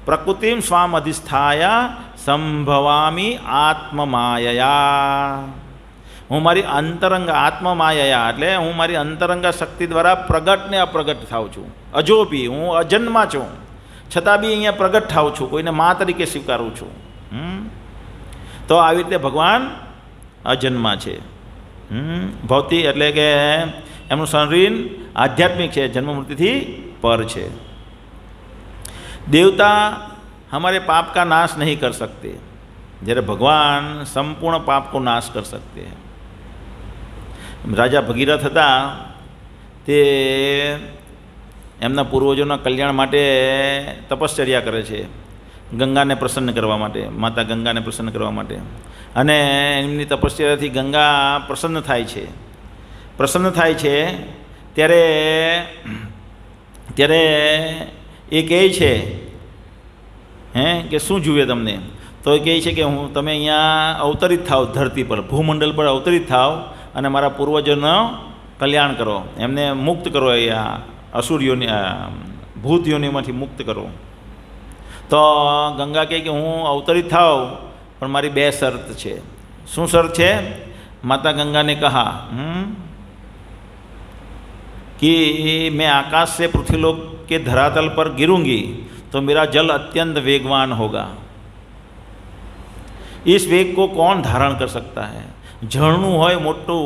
પ્રકૃતિમ સ્વામ અધિષ્ઠાયા સંભવામી આત્મમાયયા. હું મારી અંતરંગ આત્મમાયયા એટલે હું મારી અંતરંગ શક્તિ દ્વારા પ્રગટ ને અપ્રગટ થાઉં છું. અજોપી, હું અજન્મા છું, છતાં બી અહીંયા પ્રગટ થાઉં છું, કોઈને મા તરીકે સ્વીકારું છું. તો આવી રીતે ભગવાન અજન્મા છે. ભૌતિક એટલે કે એમનું શરીર આધ્યાત્મિક છે, જન્મ મૃત્યુથી પર છે. દેવતા हमारे पाप का नाश नहीं कर सकते, જ્યારે ભગવાન સંપૂર્ણ પાપ को नाश कर सकते हैं. રાજા ભગીરથ હતા તે એમના પૂર્વજોના કલ્યાણ માટે તપશ્ચર્યા કરે છે, ગંગાને પ્રસન્ન કરવા માટે, માતા ગંગાને પ્રસન્ન કરવા માટે. અને એમની તપશ્ચર્યાથી ગંગા પ્રસન્ન થાય છે. ત્યારે એ કહે છે કે શું જુએ તમને? તો એ કહે છે કે તમે અહીંયા અવતરિત થાવ, ધરતી પર ભૂમંડળ પર અવતરિત થાવ અને મારા પૂર્વજોનો કલ્યાણ કરો, એમને મુક્ત કરો, એ અસુરીઓની ભૂતયોનીમાંથી મુક્ત કરો. તો ગંગા કહે કે હું અવતરિત થાવ પણ મારી 2 શરત છે. શું શરત છે? માતા गंगा ने कहा कि मैं आकाश से पृथ्वीलोक के धरातल पर गिरूंगी तो मेरा जल अत्यंत वेगवान होगा. इस वेग को कौन धारण कर सकता है? ઝરણું હોય મોટું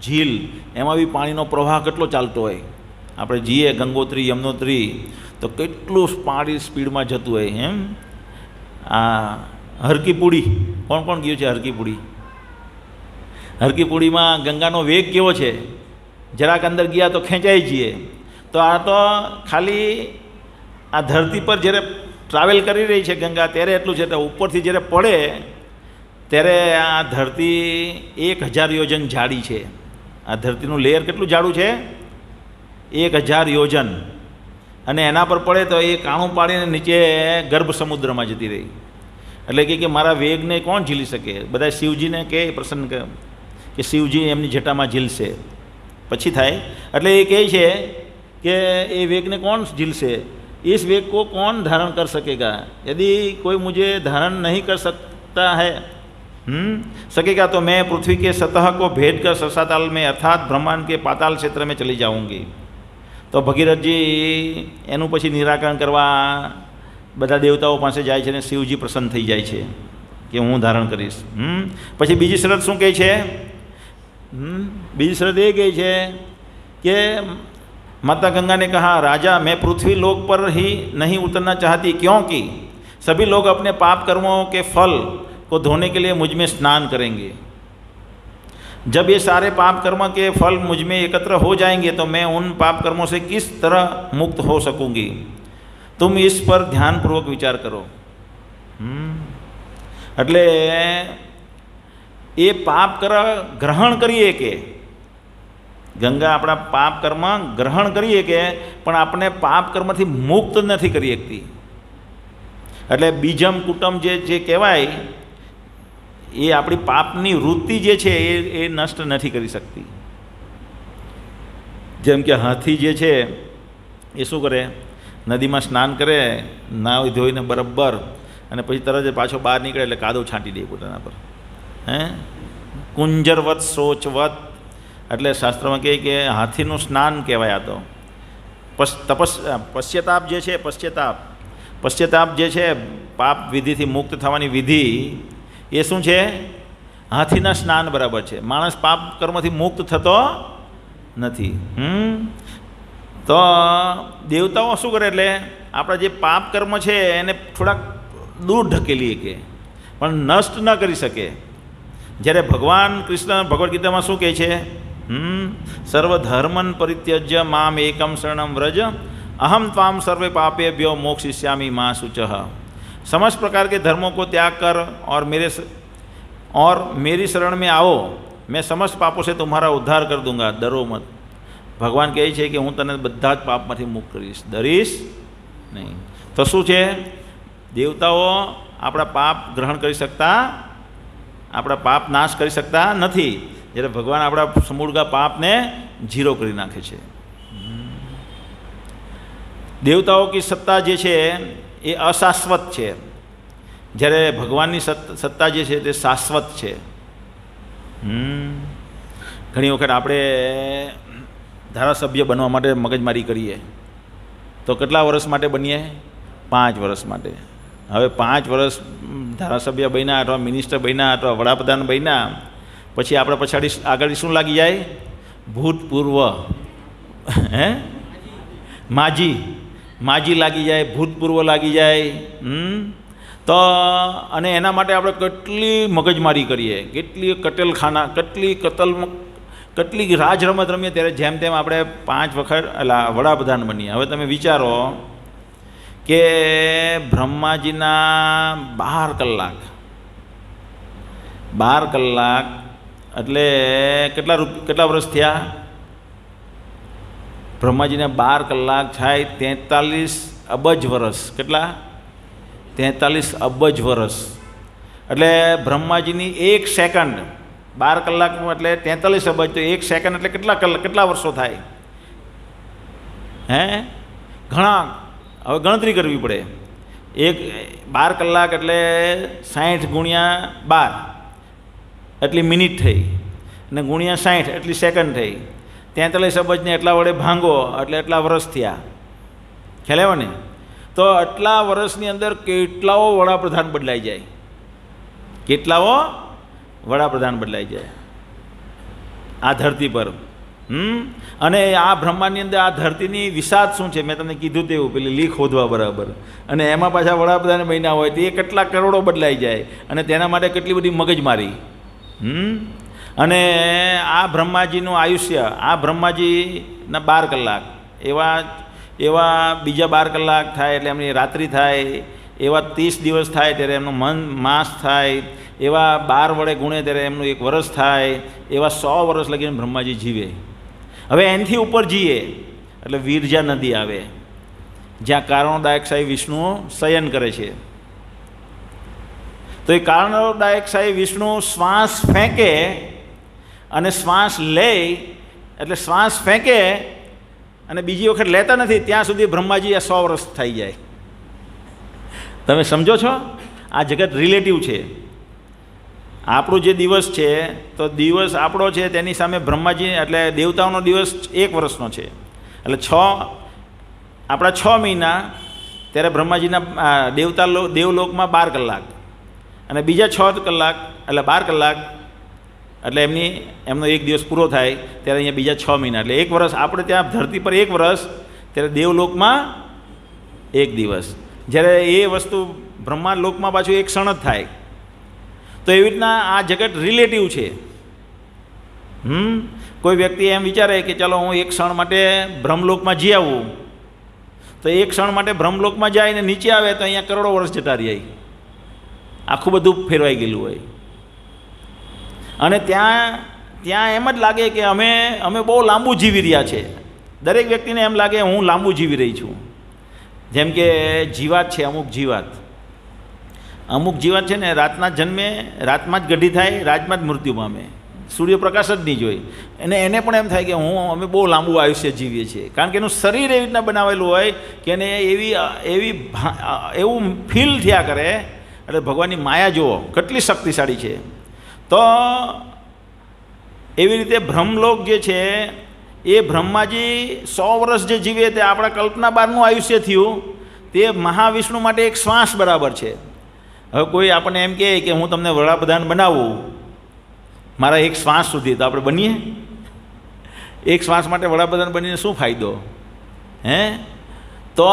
ઝીલ, એમાં બી પાણીનો પ્રવાહ કેટલો ચાલતો હોય. આપણે જઈએ ગંગોત્રી યમનોત્રી તો કેટલું પાણી સ્પીડમાં જતું હોય. આ હરકીપુડી, કોણ ગયું છે હરકીપુડી? હરકીપુડીમાં ગંગાનો વેગ કેવો છે? જરાક અંદર ગયા તો ખેંચાઈ જઈએ. તો આ તો ખાલી આ ધરતી પર જ્યારે ટ્રાવેલ કરી રહી છે ગંગા ત્યારે એટલું છે. તો ઉપરથી જ્યારે પડે ત્યારે આ ધરતી 1000 યોજન જાડી છે. આ ધરતીનું લેયર કેટલું જાડું છે? 1000 યોજન. અને એના પર પડે તો એ કાણું પાડીને નીચે ગર્ભ સમુદ્રમાં જતી રહી. એટલે કે મારા વેગને કોણ ઝીલી શકે? બધા શિવજીને કે પ્રસન્ન કે શિવજી એમની જટામાં ઝીલશે પછી થાય. એટલે એ કહે છે કે એ વેગને કોણ ઝીલશે? इस वेग को कौन धारण कर सकेगा? यदि कोई मुझे धारण नहीं कर सकता है सकेगा तो मैं पृथ्वी के सतह को भेद कर ससाताल में अर्थात ब्रह्मांड के पाताल क्षेत्र में चली जाऊंगी. तो भगीरथजी એનું પછી નિરાકરણ કરવા બધા દેવતાઓ પાસે જાય છે અને શિવજી પ્રસન્ન થઈ જાય છે કે હું ધારણ કરીશ. પછી બીજી શરત શું કહે છે? બીજી શરત એ કહે છે કે माता गंगा ने कहा, राजा मैं पृथ्वी लोक पर ही नहीं उतरना चाहती क्योंकि सभी लोग अपने पाप कर्मों के फल को धोने के लिए मुझ में स्नान करेंगे. जब ये सारे पाप कर्म के फल मुझ में एकत्र हो जाएंगे तो मैं उन पाप कर्मों से किस तरह मुक्त हो सकूंगी? तुम इस पर ध्यानपूर्वक विचार करो. એટલે એ પાપ ગ્રહણ કરીએ કે ગંગા આપણા પાપ કર્મ ગ્રહણ કરીએ કે પણ આપણે પાપ કર્મથી મુક્ત નથી કરી શકતી. એટલે બીજમ કુટુંબ જે કહેવાય એ આપણી પાપની વૃત્તિ જે છે એ નષ્ટ નથી કરી શકતી. જેમ કે હાથી જે છે એ શું કરે, નદીમાં સ્નાન કરે, નાહી ધોઈને બરાબર, અને પછી તરત જ પાછો બહાર નીકળે એટલે કાદવ છાંટી દે પોતાના પર. કુંજરવત શોચવત, એટલે શાસ્ત્રમાં કહે કે હાથીનું સ્નાન કહેવાય. આ તો પશ્ચાતાપ જે છે, પશ્ચાતાપ જે છે, પાપ વિધિથી મુક્ત થવાની વિધિ, એ શું છે? હાથીના સ્નાન બરાબર છે. માણસ પાપ કર્મથી મુક્ત થતો નથી. તો દેવતાઓ શું કરે, એટલે આપણા જે પાપ કર્મ છે એને થોડાક દૂર ઢકેલી શકે, પણ નષ્ટ ન કરી શકે. જ્યારે ભગવાન કૃષ્ણ ભગવદ્ ગીતામાં શું કહે છે? સર્વધર્મન પરિત્યજ્ય મામ એકમ શરણમ વ્રજ અહમ ત્વામ સર્વે पापेभ्यो मोक्षयिष्यामि मां शुचः. समस्त प्रकार के धर्मों को त्याग कर और मेरी शरण में आओ, मैं समस्त पापों से तुम्हारा उद्धार कर दूंगा, डरो मत. भगवान કહે છે કે હું તને બધા જ પાપમાંથી મુક્ત કરીશ, ડરીશ નહીં. તો શું છે? દેવતાઓ આપણા પાપ ગ્રહણ કરી શકતા, આપણા પાપ નાશ કરી શકતા નથી, જ્યારે ભગવાન આપણા સમૂળગા પાપને ઝીરો કરી નાખે છે. દેવતાઓ કી સત્તા જે છે એ અશાશ્વત છે, જ્યારે ભગવાનની સત્તા જે છે તે શાશ્વત છે. ઘણી વખત આપણે ધારાસભ્ય બનવા માટે મગજમારી કરીએ તો કેટલા વર્ષ માટે બનીએ? 5 વર્ષ માટે. હવે 5 વર્ષ ધારાસભ્ય બન્યા અથવા મિનિસ્ટર બન્યા અથવા વડાપ્રધાન બન્યા પછી આપણે પછાડી આગળ શું લાગી જાય? ભૂતપૂર્વ માજી લાગી જાય, ભૂતપૂર્વ લાગી જાય. તો અને એના માટે આપણે કેટલી મગજમારી કરીએ, કેટલી કટેલખાના, કેટલી રાજ રમત રમીએ, ત્યારે જેમ તેમ આપણે 5 વખત વડાપ્રધાન બનીએ. હવે તમે વિચારો કે બ્રહ્માજીના 12 કલાક એટલે કેટલા વર્ષ થયા? બ્રહ્માજીને 12 કલાક થાય 43 અબજ વર્ષ. કેટલા? 43 અબજ વર્ષ. એટલે બ્રહ્માજીની 1 સેકન્ડ 12 કલાકમાં એટલે 43 અબજ, તો 1 સેકન્ડ એટલે કેટલા વર્ષો થાય? ઘણા. હવે ગણતરી કરવી પડે. 12 કલાક એટલે 60 ગુણ્યા 12 એટલી મિનિટ થઈ, અને ગુણ્યા 60 એટલી સેકન્ડ થઈ. 43 અબજને એટલા વડે ભાંગો એટલે એટલા વર્ષ થયા. ખ્યાલ આવ્યો ને? તો આટલા વર્ષની અંદર કેટલાઓ વડાપ્રધાન બદલાઈ જાય, કેટલાઓ વડાપ્રધાન બદલાઈ જાય આ ધરતી પર. અને આ બ્રહ્માંડની અંદર આ ધરતીની વિશાળ શું છે? મેં તમને કીધું તેવું, પેલી લીક ખોદવા બરાબર. અને એમાં પાછા વડાપ્રધાન બન્યા હોય તો એ કેટલા કરોડો બદલાઈ જાય, અને તેના માટે કેટલી બધી મગજમારી. અને આ બ્રહ્માજીનું આયુષ્ય, આ બ્રહ્માજીના 12 કલાક, એવા બીજા 12 કલાક થાય એટલે એમની રાત્રિ થાય, એવા 30 દિવસ થાય ત્યારે એમનું માસ થાય, એવા 12 વડે ગુણે ત્યારે એમનું 1 વર્ષ થાય, એવા 100 વર્ષ લગીને બ્રહ્માજી જીવે. હવે એનાથી ઉપર જઈએ એટલે વિરજા નદી આવે, જ્યાં કારણોદાયક સાહેબ વિષ્ણુ શયન કરે છે. તો એ કારણોદાયક સાહેબ વિષ્ણુ શ્વાસ ફેંકે અને શ્વાસ લે, એટલે શ્વાસ ફેંકે અને બીજી વખત લેતા નથી ત્યાં સુધી બ્રહ્માજી આ 100 વર્ષ થઈ જાય. તમે સમજો છો? આ જગત રિલેટિવ છે. આપણો જે દિવસ છે તો દિવસ આપણો છે, તેની સામે બ્રહ્માજી એટલે દેવતાઓનો દિવસ 1 વર્ષનો છે. એટલે આપણા 6 મહિના, ત્યારે બ્રહ્માજીના દેવલોકમાં 12 કલાક, અને બીજા 6 કલાક એટલે 12 કલાક એટલે એમનો 1 દિવસ પૂરો થાય ત્યારે અહીંયા બીજા 6 મહિના, એટલે 1 વર્ષ. આપણે ત્યાં ધરતી પર 1 વર્ષ, ત્યારે દેવલોકમાં 1 દિવસ. જ્યારે એ વસ્તુ બ્રહ્માંડ લોકમાં પાછું 1 ક્ષણ જ થાય. તો એવી રીતના આ જગત રિલેટિવ છે. કોઈ વ્યક્તિ એમ વિચારે કે ચાલો હું 1 ક્ષણ માટે બ્રહ્મલોકમાં જઈ આવું, તો 1 ક્ષણ માટે બ્રહ્મલોકમાં જાય ને નીચે આવે તો અહીંયા કરોડો વર્ષ જતા રહે, આખું બધું ફેરવાઈ ગયેલું હોય. અને ત્યાં એમ જ લાગે કે અમે બહુ લાંબુ જીવી રહ્યા છે. દરેક વ્યક્તિને એમ લાગે હું લાંબુ જીવી રહી છું. જેમ કે જીવાત છે, અમુક જીવાત છે ને રાતના જન્મે, રાતમાં જ ગઢી થાય, રાતમાં જ મૃત્યુ પામે. સૂર્યપ્રકાશ જ નહીં જોઈ. એને પણ એમ થાય કે અમે બહુ લાંબુ આયુષ્ય જીવીએ છીએ, કારણ કે એનું શરીર એવી રીતના બનાવેલું હોય કે એને એવું ફીલ થયા કરે. એટલે ભગવાનની માયા જુઓ કેટલી શક્તિશાળી છે. તો એવી રીતે બ્રહ્મલોક જે છે એ બ્રહ્માજી 100 વર્ષ જે જીવે તે આપણા કલ્પના બહારનું આયુષ્ય થયું, તે મહાવિષ્ણુ માટે એક શ્વાસ બરાબર છે. હવે કોઈ આપણને એમ કહે કે હું તમને વડાપ્રધાન બનાવું મારા એક શ્વાસ સુધી, તો આપણે બનીએ? એક શ્વાસ માટે વડાપ્રધાન બનીને શું ફાયદો? હે? તો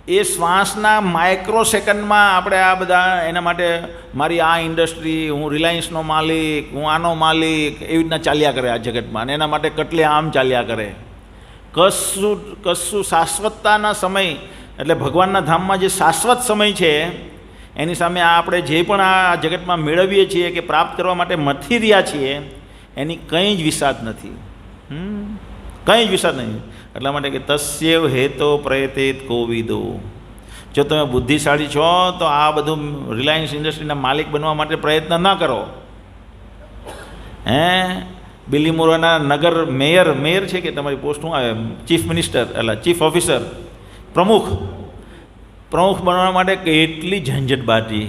એ શ્વાસના માઇક્રો સેકન્ડમાં આપણે આ બધા એના માટે મારી આ ઇન્ડસ્ટ્રી, હું રિલાયન્સનો માલિક, હું આનો માલિક, એવી રીતના ચાલ્યા કરે આ જગતમાં. અને એના માટે કટલે આમ ચાલ્યા કરે. કશું શાશ્વતતાના સમય, એટલે ભગવાનના ધામમાં જે શાશ્વત સમય છે એની સામે આપણે જે પણ આ જગતમાં મેળવીએ છીએ કે પ્રાપ્ત કરવા માટે મથી રહ્યા છીએ એની કંઈ જ વિષાદ નથી. કંઈ જ વિષાદ નહીં. એટલા માટે કે તસ્યવ હેતો પ્રયતેત કોવિદો. જો તમે બુદ્ધિશાળી છો તો આ બધું રિલાયન્સ ઇન્ડસ્ટ્રીના માલિક બનવા માટે પ્રયત્ન ન કરો. બિલીમોરાના નગર મેયર છે કે તમારી પોસ્ટ શું આવે, ચીફ મિનિસ્ટર, એટલે ચીફ ઓફિસર, પ્રમુખ બનવા માટે કેટલી ઝંઝટબાજી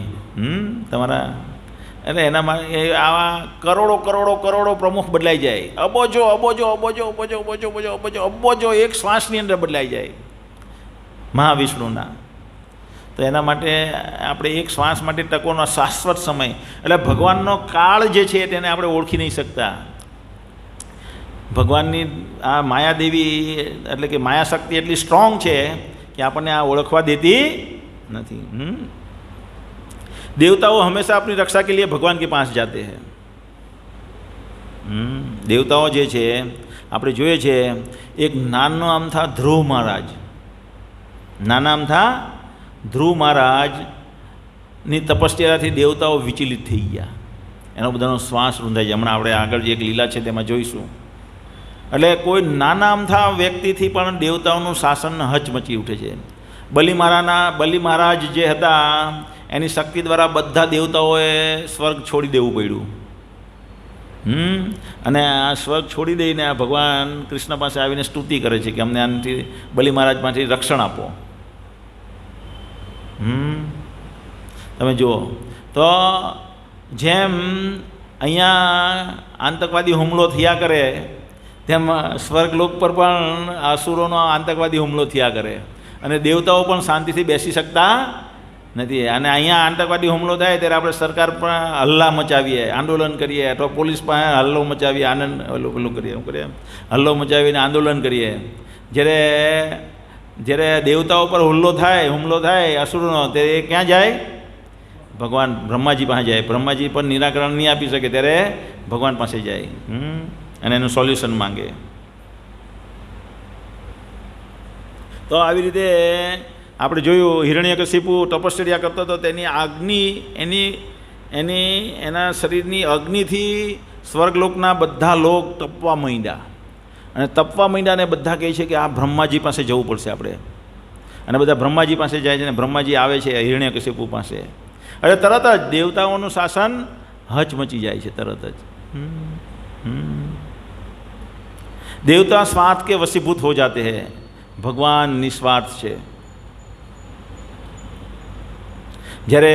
તમારા. એટલે એના માટે આવા કરોડો પ્રમુખ બદલાઈ જાય. અબોજો એક શ્વાસની અંદર બદલાઈ જાય મહાવિષ્ણુના. તો એના માટે આપણે એક શ્વાસ માટે ટકોનો શાશ્વત સમય, એટલે ભગવાનનો કાળ જે છે તેને આપણે ઓળખી નહીં શકતા. ભગવાનની આ માયાદેવી એટલે કે માયાશક્તિ એટલી સ્ટ્રોંગ છે કે આપણને આ ઓળખવા દેતી નથી. देवताओं हमेशा अपनी रक्षा के लिए भगवान के पास जाते हैं. देवताओं जे छे આપણે જોઈએ છે, એક નાનો આમ થા ધ્રુવ મહારાજ, નાના આમ થા ધ્રુવ મહારાજની તપસ્યાથી દેવતાઓ વિચલિત થઈ ગયા, એનો બધાનો શ્વાસ રૂંધાઈ જાય. હમણાં આપણે આગળ જે એક લીલા છે તેમાં જોઈશું. એટલે કોઈ નાના આમ થા વ્યક્તિથી પણ દેવતાઓનું શાસન હચમચી ઉઠે છે. બલિ મહારાજ જે હતા એની શક્તિ દ્વારા બધા દેવતાઓએ સ્વર્ગ છોડી દેવું પડ્યું. અને આ સ્વર્ગ છોડી દઈને આ ભગવાન કૃષ્ણ પાસે આવીને સ્તુતિ કરે છે કે અમને આનાથી બલિ મહારાજમાંથી રક્ષણ આપો. તમે જુઓ તો જેમ અહીંયા આતંકવાદી હુમલો થયા કરે તેમ સ્વર્ગલોક પર પણ અસુરોનો આતંકવાદી હુમલો થયા કરે, અને દેવતાઓ પણ શાંતિથી બેસી શકતા નથી. અને અહીંયા આતંકવાદી હુમલો થાય ત્યારે આપણે સરકાર પણ હલ્લા મચાવીએ, આંદોલન કરીએ, અથવા પોલીસ પાસે હલ્લો મચાવીએ, પેલું કરીએ હલ્લો મચાવીને આંદોલન કરીએ. જ્યારે દેવતાઓ પર હુમલો થાય અસુરોનો, ત્યારે એ ક્યાં જાય? ભગવાન બ્રહ્માજી પાસે જાય. બ્રહ્માજી પણ નિરાકરણ નહીં આપી શકે ત્યારે ભગવાન પાસે જાય અને એનું સોલ્યુશન માંગે. તો આવી રીતે આપણે જોયું, હિરણ્યકશિપુ તપશ્ચર્યા કરતો હતો, તેની અગ્નિ એના શરીરની અગ્નિથી સ્વર્ગલોકના બધા લોક તપવા માંડ્યા. અને તપવા માંડ્યા ને બધા કહે છે કે આ બ્રહ્માજી પાસે જવું પડશે આપણે. અને બધા બ્રહ્માજી પાસે જાય છે, અને બ્રહ્માજી આવે છે હિરણ્યકશિપુ પાસે. એટલે તરત જ દેવતાઓનું શાસન હચમચી જાય છે તરત જ. देवता स्वार्थ के वशीभूत हो जाते हैं, भगवान निस्वार्थ છે. જ્યારે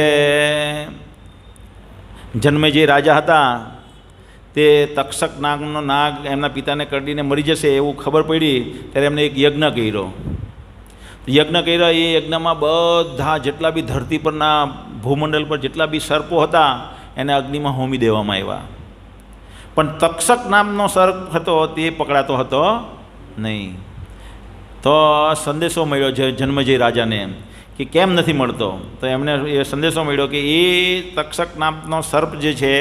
જન્મેજય રાજા હતા તે તક્ષક નાગનો નાગ એમના પિતાને કરડીને મરી જશે એવું ખબર પડી, ત્યારે એમને એક યજ્ઞ કર્યો. એ યજ્ઞમાં બધા જેટલા બી ધરતી પરના ભૂમંડળ પર જેટલા બી સર્પો હતા એને અગ્નિમાં હોમી દેવામાં આવ્યા. પણ તક્ષક નામનો સર્પ હતો તે પકડાતો હતો નહીં. તો સંદેશો મળ્યો જન્મેજય રાજાને કે કેમ નથી મળતો. તો એમને એ સંદેશો મળ્યો કે એ તક્ષક નામનો સર્પ જે છે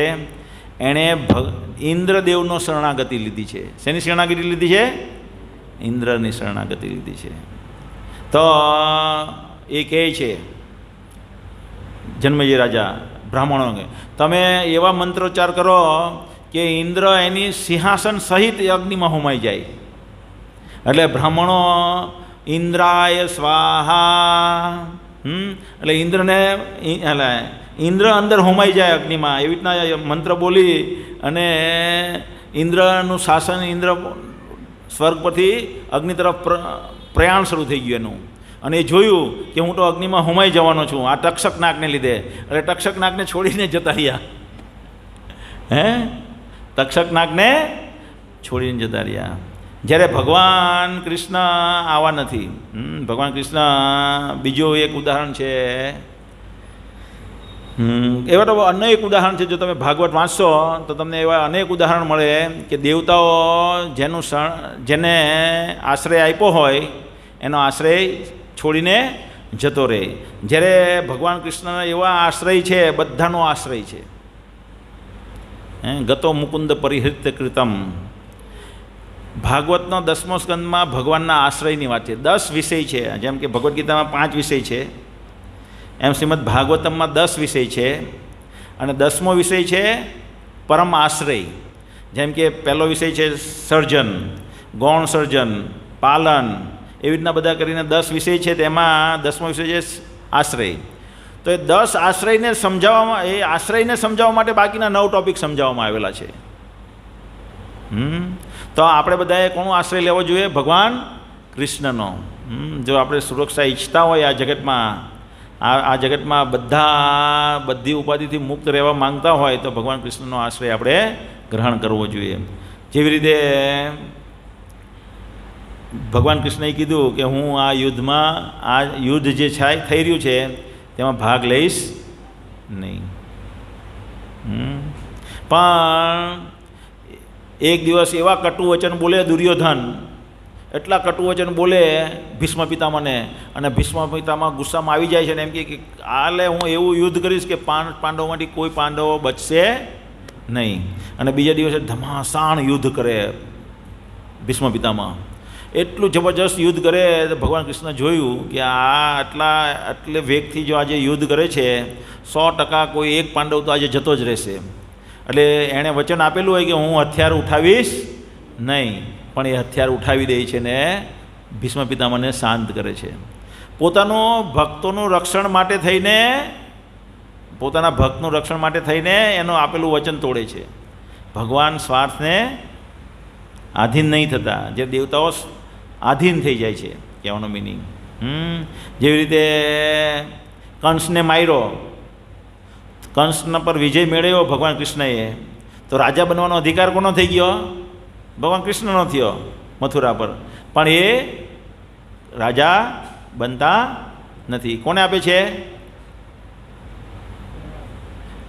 એણે ઇન્દ્રદેવનો શરણાગતિ લીધી છે. શેની શરણાગતિ લીધી છે? ઇન્દ્રની શરણાગતિ લીધી છે. તો એ કહે છે જન્મેજય રાજા બ્રાહ્મણો, તમે એવા મંત્રોચ્ચાર કરો કે ઇન્દ્ર એની સિંહાસન સહિત અગ્નિમાં હોમાઈ જાય. એટલે બ્રાહ્મણો ઇન્દ્રાય સ્વાહા, એટલે ઇન્દ્રને એટલે ઇન્દ્ર અંદર હોમાઈ જાય અગ્નિમાં, એવી રીતના મંત્ર બોલી અને ઇન્દ્રનું શાસન, ઇન્દ્ર સ્વર્ગ પરથી અગ્નિ તરફ પ્રયાણ શરૂ થઈ ગયું એનું. અને એ જોયું કે હું તો અગ્નિમાં હોમાઈ જવાનો છું આ તક્ષક નાગને લીધે. એટલે તક્ષક નાગને છોડીને જતા રહ્યા. તક્ષક નાગને છોડીને જતા રહ્યા. જ્યારે ભગવાન કૃષ્ણ આવા નથી. ભગવાન કૃષ્ણ બીજું એક ઉદાહરણ છે. એવા તો અનેક ઉદાહરણ છે. જો તમે ભાગવત વાંચશો તો તમને એવા અનેક ઉદાહરણ મળે કે દેવતાઓ જેને આશ્રય આપ્યો હોય એનો આશ્રય છોડીને જતો રહે. જ્યારે ભગવાન કૃષ્ણ એવા આશ્રય છે, બધાનો આશ્રય છે. ગતો મુકુંદ પરિહૃત કૃતમ. ભાગવતનો 10મો સ્કંદમાં ભગવાનના આશ્રયની વાત છે. 10 વિષય છે. જેમ કે ભગવદ્ ગીતામાં 5 વિષય છે, એમ શ્રીમદ ભાગવતમમાં 10 વિષય છે. અને 10મો વિષય છે પરમ આશ્રય. જેમ કે પહેલો વિષય છે સર્જન, ગૌણ સર્જન, પાલન, એવી રીતના બધા કરીને 10 વિષય છે. તેમાં 10મો વિષય છે આશ્રય. તો એ 10 આશ્રયને સમજાવવામાં, એ આશ્રયને સમજાવવા માટે બાકીના 9 ટોપિક સમજાવવામાં આવેલા છે. તો આપણે બધાએ કોનો આશ્રય લેવો જોઈએ? ભગવાન કૃષ્ણનો. જો આપણે સુરક્ષા ઈચ્છતા હોય આ જગતમાં, આ જગતમાં બધી ઉપાધિથી મુક્ત રહેવા માંગતા હોય તો ભગવાન કૃષ્ણનો આશ્રય આપણે ગ્રહણ કરવો જોઈએ. જેવી રીતે ભગવાન કૃષ્ણએ કીધું કે હું આ યુદ્ધમાં, આ યુદ્ધ જે થઈ રહ્યું છે તેમાં ભાગ લઈશ નહીં. પણ એક દિવસ એવા કટુ વચન બોલે દુર્યોધન, એટલા કટુ વચન બોલે ભીષ્મ પિતામહને, અને ભીષ્મ પિતામહ ગુસ્સામાં આવી જાય છે ને એમ કે આલે હું એવું યુદ્ધ કરીશ કે પાંડવોમાંથી કોઈ પાંડવો બચશે નહીં. અને બીજા દિવસે ધમાસાણ યુદ્ધ કરે ભીષ્મ પિતામહ. એટલું જબરજસ્ત યુદ્ધ કરે. ભગવાન કૃષ્ણ જોયું કે આ એટલે વેગથી જો આજે યુદ્ધ કરે છે 100% કોઈ એક પાંડવ તો આજે જતો જ રહેશે. એટલે એણે વચન આપેલું હોય કે હું હથિયાર ઉઠાવીશ નહીં, પણ એ હથિયાર ઉઠાવી દે છે ને ભીષ્મ પિતામહને શાંત કરે છે. પોતાનું ભક્તોનું રક્ષણ માટે થઈને, પોતાના ભક્તનું રક્ષણ માટે થઈને એનું આપેલું વચન તોડે છે. ભગવાન સ્વાર્થને આધીન નહીં થતા. જે દેવતાઓ આધીન થઈ જાય છે, કહેવાનો મિનિંગ. જેવી રીતે કંસને માર્યો, કંસના પર વિજય મેળવ્યો ભગવાન કૃષ્ણએ, તો રાજા બનવાનો અધિકાર કોનો થઈ ગયો? ભગવાન કૃષ્ણનો થયો મથુરા પર. પણ એ રાજા બનતા નથી. કોને આપે છે?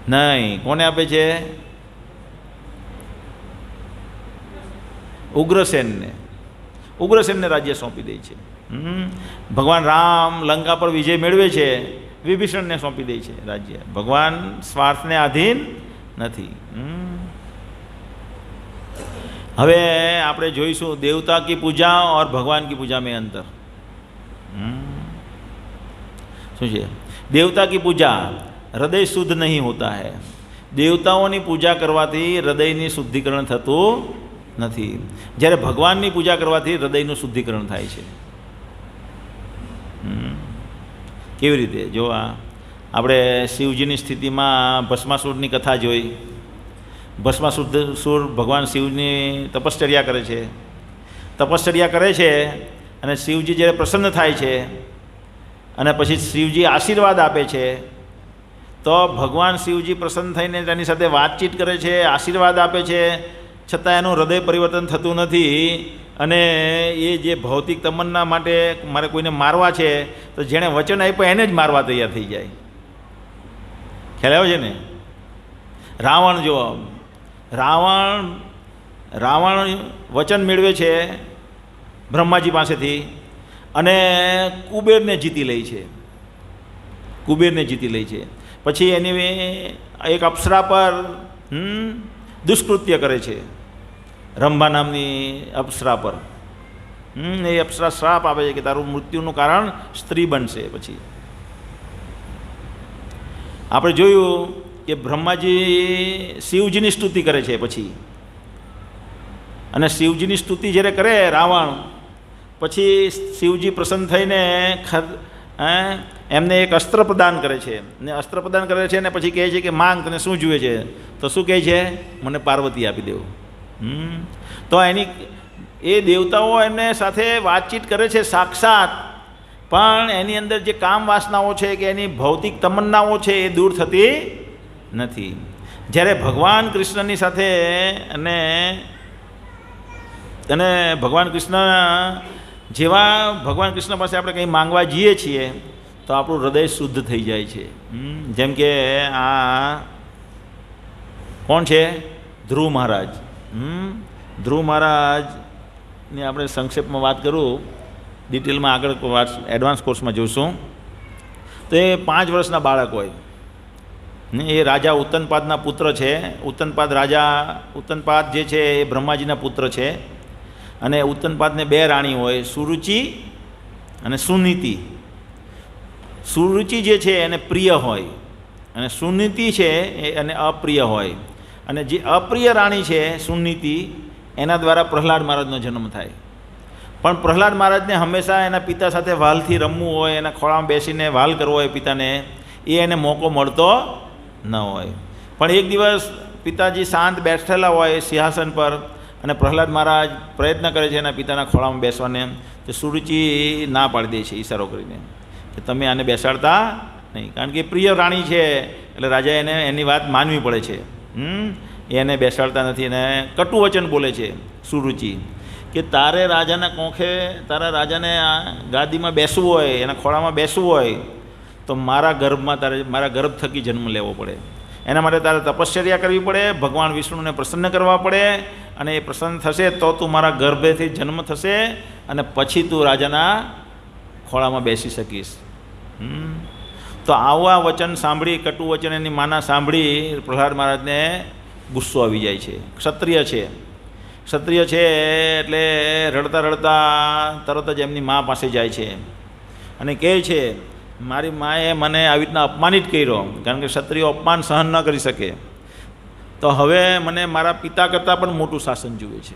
નહીં. કોને આપે છે? ઉગ્રસેનને રાજ્ય સોંપી દે છે. ભગવાન રામ લંકા પર વિજય મેળવે છે, વિભીષણને સોંપી દે છે રાજ્ય. ભગવાન સ્વાર્થને આધીન નથી. હવે આપણે જોઈશું દેવતા કી પૂજા और ભગવાન કી પૂજા में अंतर. શું છે? દેવતા કી પૂજા હૃદય શુદ્ધ નહીં હોતા है. દેવતાઓની પૂજા કરવાથી હૃદયની શુદ્ધિકરણ થતું નથી. જ્યારે ભગવાનની પૂજા કરવાથી હૃદયનું શુદ્ધિકરણ થાય છે. કેવી રીતે? જો આપણે શિવજીની સ્થિતિમાં ભસ્માસુરની કથા જોઈ. ભસ્માસુર ભગવાન શિવની તપશ્ચર્યા કરે છે. તપશ્ચર્યા કરે છે અને શિવજી જ્યારે પ્રસન્ન થાય છે અને પછી શિવજી આશીર્વાદ આપે છે, તો ભગવાન શિવજી પ્રસન્ન થઈને તેની સાથે વાતચીત કરે છે, આશીર્વાદ આપે છે, છતાં એનું હૃદય પરિવર્તન થતું નથી. અને એ જે ભૌતિક તમન્ના માટે મારે કોઈને મારવા છે તો જેણે વચન આપ્યું એને જ મારવા તૈયાર થઈ જાય. ખ્યાલ આવે છે ને? રાવણ જો, રાવણ વચન મેળવે છે બ્રહ્માજી પાસેથી અને કુબેરને જીતી લે છે. પછી એની એક અપ્સરા પર દુષ્કૃત્ય કરે છે. રંભા નામની અપ્સરા પર એ અપ્સરા શ્રાપ આપે છે કે તારું મૃત્યુનું કારણ સ્ત્રી બનશે. પછી આપણે જોયું કે બ્રહ્માજી શિવજીની સ્તુતિ કરે છે પછી, અને શિવજીની સ્તુતિ જ્યારે કરે રાવણ, પછી શિવજી પ્રસન્ન થઈને એમને એક અસ્ત્ર પ્રદાન કરે છે ને અસ્ત્ર પ્રદાન કરે છે ને પછી કહે છે કે માંગ તને શું જોઈએ છે, તો શું કહે છે, મને પાર્વતી આપી દેવું. તો એની એ દેવતાઓ એમને સાથે વાતચીત કરે છે સાક્ષાત, પણ એની અંદર જે કામ વાસનાઓ છે કે એની ભૌતિક તમન્નાઓ છે એ દૂર થતી નથી. જ્યારે ભગવાન કૃષ્ણની સાથે અને ભગવાન કૃષ્ણ જેવા ભગવાન કૃષ્ણ પાસે આપણે કંઈ માંગવા જઈએ છીએ તો આપણું હૃદય શુદ્ધ થઈ જાય છે. જેમ કે આ કોણ છે, ધ્રુવ મહારાજ. ધ્રુવ મહારાજની આપણે સંક્ષેપમાં વાત કરું, ડિટેલમાં આગળ એડવાન્સ કોર્સમાં જોઈશું. તો એ 5 વર્ષના બાળક હોય ને એ રાજા ઉત્તનપાદના પુત્ર છે. ઉત્તનપાદ જે છે એ બ્રહ્માજીના પુત્ર છે. અને ઉત્તનપાદને 2 રાણી હોય, સુરુચિ અને સુનીતિ. સુરુચિ જે છે એને પ્રિય હોય અને સુનીતિ છે એને અપ્રિય હોય. અને જે અપ્રિય રાણી છે સુનીતિ, એના દ્વારા પ્રહલાદ મહારાજનો જન્મ થાય. પણ પ્રહલાદ મહારાજને હંમેશા એના પિતા સાથે વાલથી રમવું હોય, એના ખોળામાં બેસીને વાલ કરવો હોય પિતાને, એ એને મોકો મળતો ન હોય. પણ એક દિવસ પિતાજી શાંત બેઠેલા હોય સિંહાસન પર અને પ્રહલાદ મહારાજ પ્રયત્ન કરે છે એના પિતાના ખોળામાં બેસવાને, તો સુરુચિ ના પાડી દે છે ઈશારો કરીને કે તમે આને બેસાડતા નહીં, કારણ કે પ્રિય રાણી છે એટલે રાજાએ એને એની વાત માનવી પડે છે. એને બેસાડતા નથી અને કટુ વચન બોલે છે સુરુચિ કે તારે રાજાના કોંખે, તારા રાજાને આ ગાદીમાં બેસવું હોય, એના ખોળામાં બેસવું હોય તો મારા ગર્ભ થકી જન્મ લેવો પડે. એના માટે તારે તપશ્ચર્યા કરવી પડે, ભગવાન વિષ્ણુને પ્રસન્ન કરવા પડે, અને એ પ્રસન્ન થશે તો તું મારા ગર્ભેથી જન્મ થશે અને પછી તું રાજાના ખોળામાં બેસી શકીશ. તો આવા વચન સાંભળી, કટુ વચન એની માના સાંભળી પ્રહલાદ મહારાજને ગુસ્સો આવી જાય છે. ક્ષત્રિય છે એટલે રડતા રડતા તરત જ એમની મા પાસે જાય છે અને કહે છે મારી માએ મને આવી રીતના અપમાનિત કર્યો, કારણ કે ક્ષત્રિયો અપમાન સહન ન કરી શકે, તો હવે મને મારા પિતા કરતાં પણ મોટું શાસન જોઈએ છે.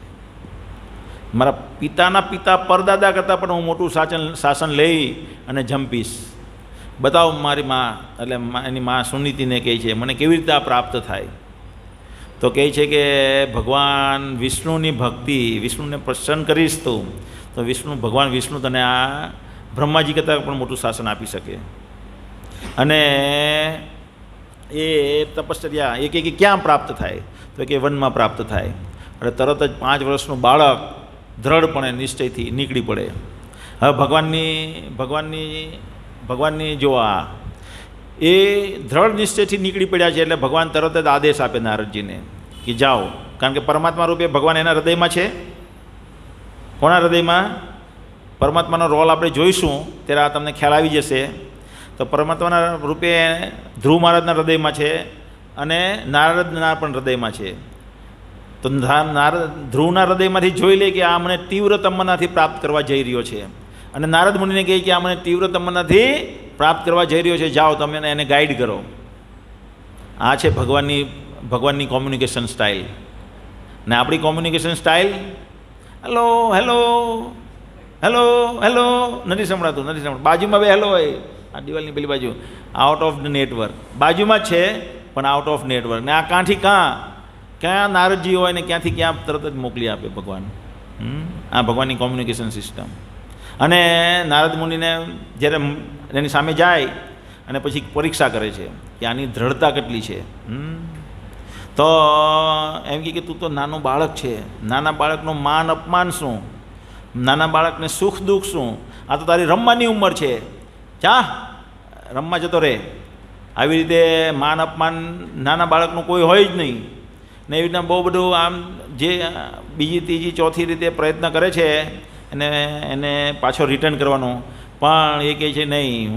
મારા પિતાના પિતા પરદાદા કરતાં પણ હું મોટું શાસન લઈ અને જંપીશ. બતાવો મારી મા. એટલે એની મા સુનીતિને કહે છે મને કેવી રીતે આ પ્રાપ્ત થાય? તો કહે છે કે ભગવાન વિષ્ણુની ભક્તિ, વિષ્ણુને પ્રસન્ન કરીશ તું તો ભગવાન વિષ્ણુ તને આ બ્રહ્માજી કરતાં પણ મોટું શાસન આપી શકે. અને એ તપશ્ચર્યા એ કે ક્યાં પ્રાપ્ત થાય? તો કે વનમાં પ્રાપ્ત થાય. એટલે તરત જ 5 વર્ષનું બાળક દ્રઢપણે નિશ્ચયથી નીકળી પડે. હવે ભગવાનની જો આ એ દ્રઢ નિશ્ચયથી નીકળી પડ્યા છે એટલે ભગવાન તરત જ આદેશ આપે નારદજીને કે જાઓ, કારણ કે પરમાત્મા રૂપે ભગવાન એના હૃદયમાં છે. કોના હૃદયમાં? પરમાત્માનો રોલ આપણે જોઈશું ત્યારે આ તમને ખ્યાલ આવી જશે. તો પરમાત્માના રૂપે ધ્રુવ મહારાજના હૃદયમાં છે અને નારદના પણ હૃદયમાં છે. તો ધ્રુવના હૃદયમાંથી જોઈ લે કે આ મને તીવ્ર તમન્નાથી પ્રાપ્ત કરવા જઈ રહ્યો છે, અને નારદ મુનિને કહે કે આ મને તીવ્ર તમન્નાથી પ્રાપ્ત કરવા જઈ રહ્યો છે, જાઓ તમે એને ગાઈડ કરો. આ છે ભગવાનની કોમ્યુનિકેશન સ્ટાઇલ. ને આપણી communication style hello hello hello hello નથી સંભળાતું. બાજુમાં બે હેલો હોય, આ દિવાલની પેલી બાજુ આઉટ ઓફ ધ નેટવર્ક, બાજુમાં જ છે પણ આઉટ ઓફ નેટવર્ક. ને આ કાંઠી ક્યાં નારદજી હોય ને ક્યાંથી ક્યાં તરત જ મોકલી આપે ભગવાન. આ ભગવાનની કોમ્યુનિકેશન સિસ્ટમ. અને નારદ મુનિને જ્યારે એની સામે જાય અને પછી પરીક્ષા કરે છે કે આની દ્રઢતા કેટલી છે. તો એમ કે તું તો નાનું બાળક છે, નાના બાળકનું માન અપમાન શું, નાના બાળકને સુખ દુઃખ શું, આ તો તારી રમવાની ઉંમર છે, જા રમવા જતો રહે. આવી રીતે માન અપમાન નાના બાળકનું કોઈ હોય જ નહીં. ને એવી રીતના બહુ બધું આમ જે બીજી ત્રીજી ચોથી રીતે પ્રયત્ન કરે છે એને પાછો રિટર્ન કરવાનો, પણ એ કહે છે નહીં,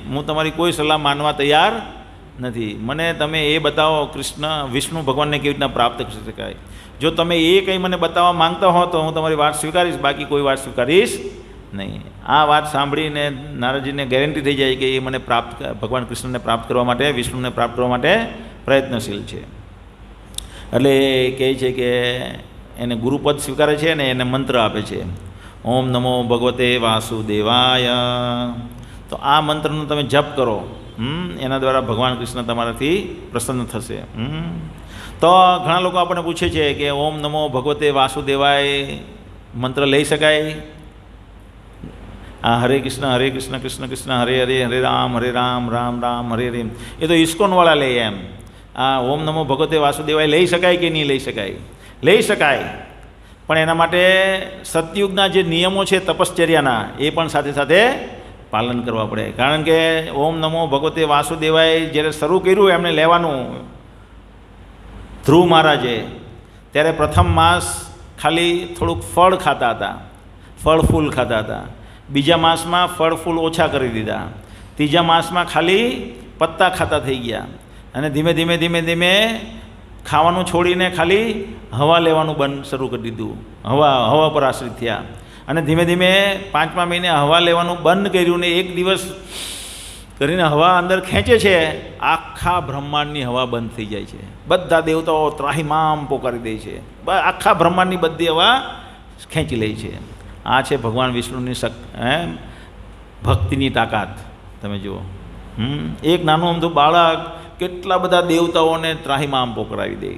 હું તમારી કોઈ સલાહ માનવા તૈયાર નથી. મને તમે એ બતાવો વિષ્ણુ ભગવાનને કેવી રીતના પ્રાપ્ત કરી શકાય. જો તમે એ કંઈ મને બતાવવા માંગતા હો તો હું તમારી વાત સ્વીકારીશ, બાકી કોઈ વાત સ્વીકારીશ નહીં. આ વાત સાંભળીને નારદજીને ગેરંટી થઈ જાય કે એ મને ભગવાન કૃષ્ણને પ્રાપ્ત કરવા માટે, વિષ્ણુને પ્રાપ્ત કરવા માટે પ્રયત્નશીલ છે. એટલે એ કહે છે કે એને ગુરુપદ સ્વીકારે છે ને એને મંત્ર આપે છે. ઓમ નમો ભગવતે વાસુદેવાય. તો આ મંત્રનો તમે જપ કરો, એના દ્વારા ભગવાન કૃષ્ણ તમારાથી પ્રસન્ન થશે. તો ઘણા લોકો આપણને પૂછે છે કે ઓમ નમો ભગવતે વાસુદેવાય મંત્ર લઈ શકાય? આ હરે કૃષ્ણ કૃષ્ણ કૃષ્ણ હરે હરે, હરે રામ રામ રામ હરે હરે, એ તો ઇસ્કોનવાળા લે એમ. આ ઓમ નમો ભગવતે વાસુદેવાય લઈ શકાય કે નહીં લઈ શકાય? લઈ શકાય, પણ એના માટે સતયુગના જે નિયમો છે તપશ્ચર્યાના, એ પણ સાથે સાથે પાલન કરવા પડે. કારણ કે ઓમ નમો ભગવતે વાસુદેવાય જ્યારે શરૂ કર્યું એમને લેવાનું ધ્રુવ મહારાજે, ત્યારે પ્રથમ માસ ખાલી થોડુંક ફળ ખાતા હતા, ફળ ફૂલ ખાતા હતા. બીજા માસમાં ફળ ફૂલ ઓછા કરી દીધા. ત્રીજા માસમાં ખાલી પત્તા ખાતા થઈ ગયા. અને ધીમે ધીમે ધીમે ધીમે ખાવાનું છોડીને ખાલી હવા લેવાનું બંધ શરૂ કરી દીધું. હવા પર આશ્રિત થયા. અને ધીમે ધીમે 5મા મહિને હવા લેવાનું બંધ કર્યું ને એક દિવસ કરીને હવા અંદર ખેંચે છે, આખા બ્રહ્માંડની હવા બંધ થઈ જાય છે. બધા દેવતાઓ ત્રાહિમામ પોકારી દે છે, આખા બ્રહ્માંડની બધી હવા ખેંચી લે છે. આ છે ભગવાન વિષ્ણુની ભક્તિની તાકાત. તમે જુઓ, એક નાનું અમથું બાળક કેટલા બધા દેવતાઓને ત્રાહિમામ પોકરાવી દે.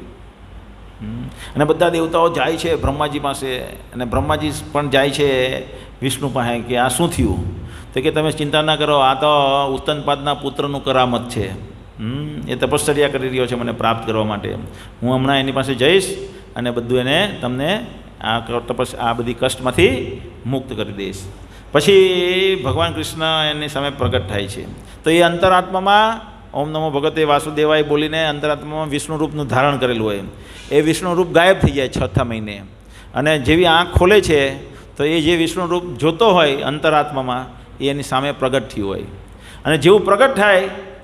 અને બધા દેવતાઓ જાય છે બ્રહ્માજી પાસે, અને બ્રહ્માજી પણ જાય છે વિષ્ણુ પાસે કે આ શું થયું? તો કે તમે ચિંતા ના કરો, આ તો ઉત્તનપાદના પુત્રનું કરામત છે. એ તપશ્ચર્યા કરી રહ્યો છે મને પ્રાપ્ત કરવા માટે. હું હમણાં એની પાસે જઈશ અને બધું એને તમને આ બધી કષ્ટમાંથી મુક્ત કરી દઈશ. પછી ભગવાન કૃષ્ણ એની સામે પ્રગટ થાય છે. તો એ અંતરાત્મામાં ઓમ નમો ભગવતે વાસુદેવાય બોલીને અંતરાત્મામાં વિષ્ણુ રૂપનું ધારણ કરેલું હોય. એ વિષ્ણુ રૂપ ગાયબ થઈ જાય 6થા મહિને. અને જેવી આંખ ખોલે છે તો એ જે વિષ્ણુ રૂપ જોતો હોય અંતરાત્મામાં, એ એની સામે પ્રગટ થયું હોય. અને જેવું પ્રગટ થાય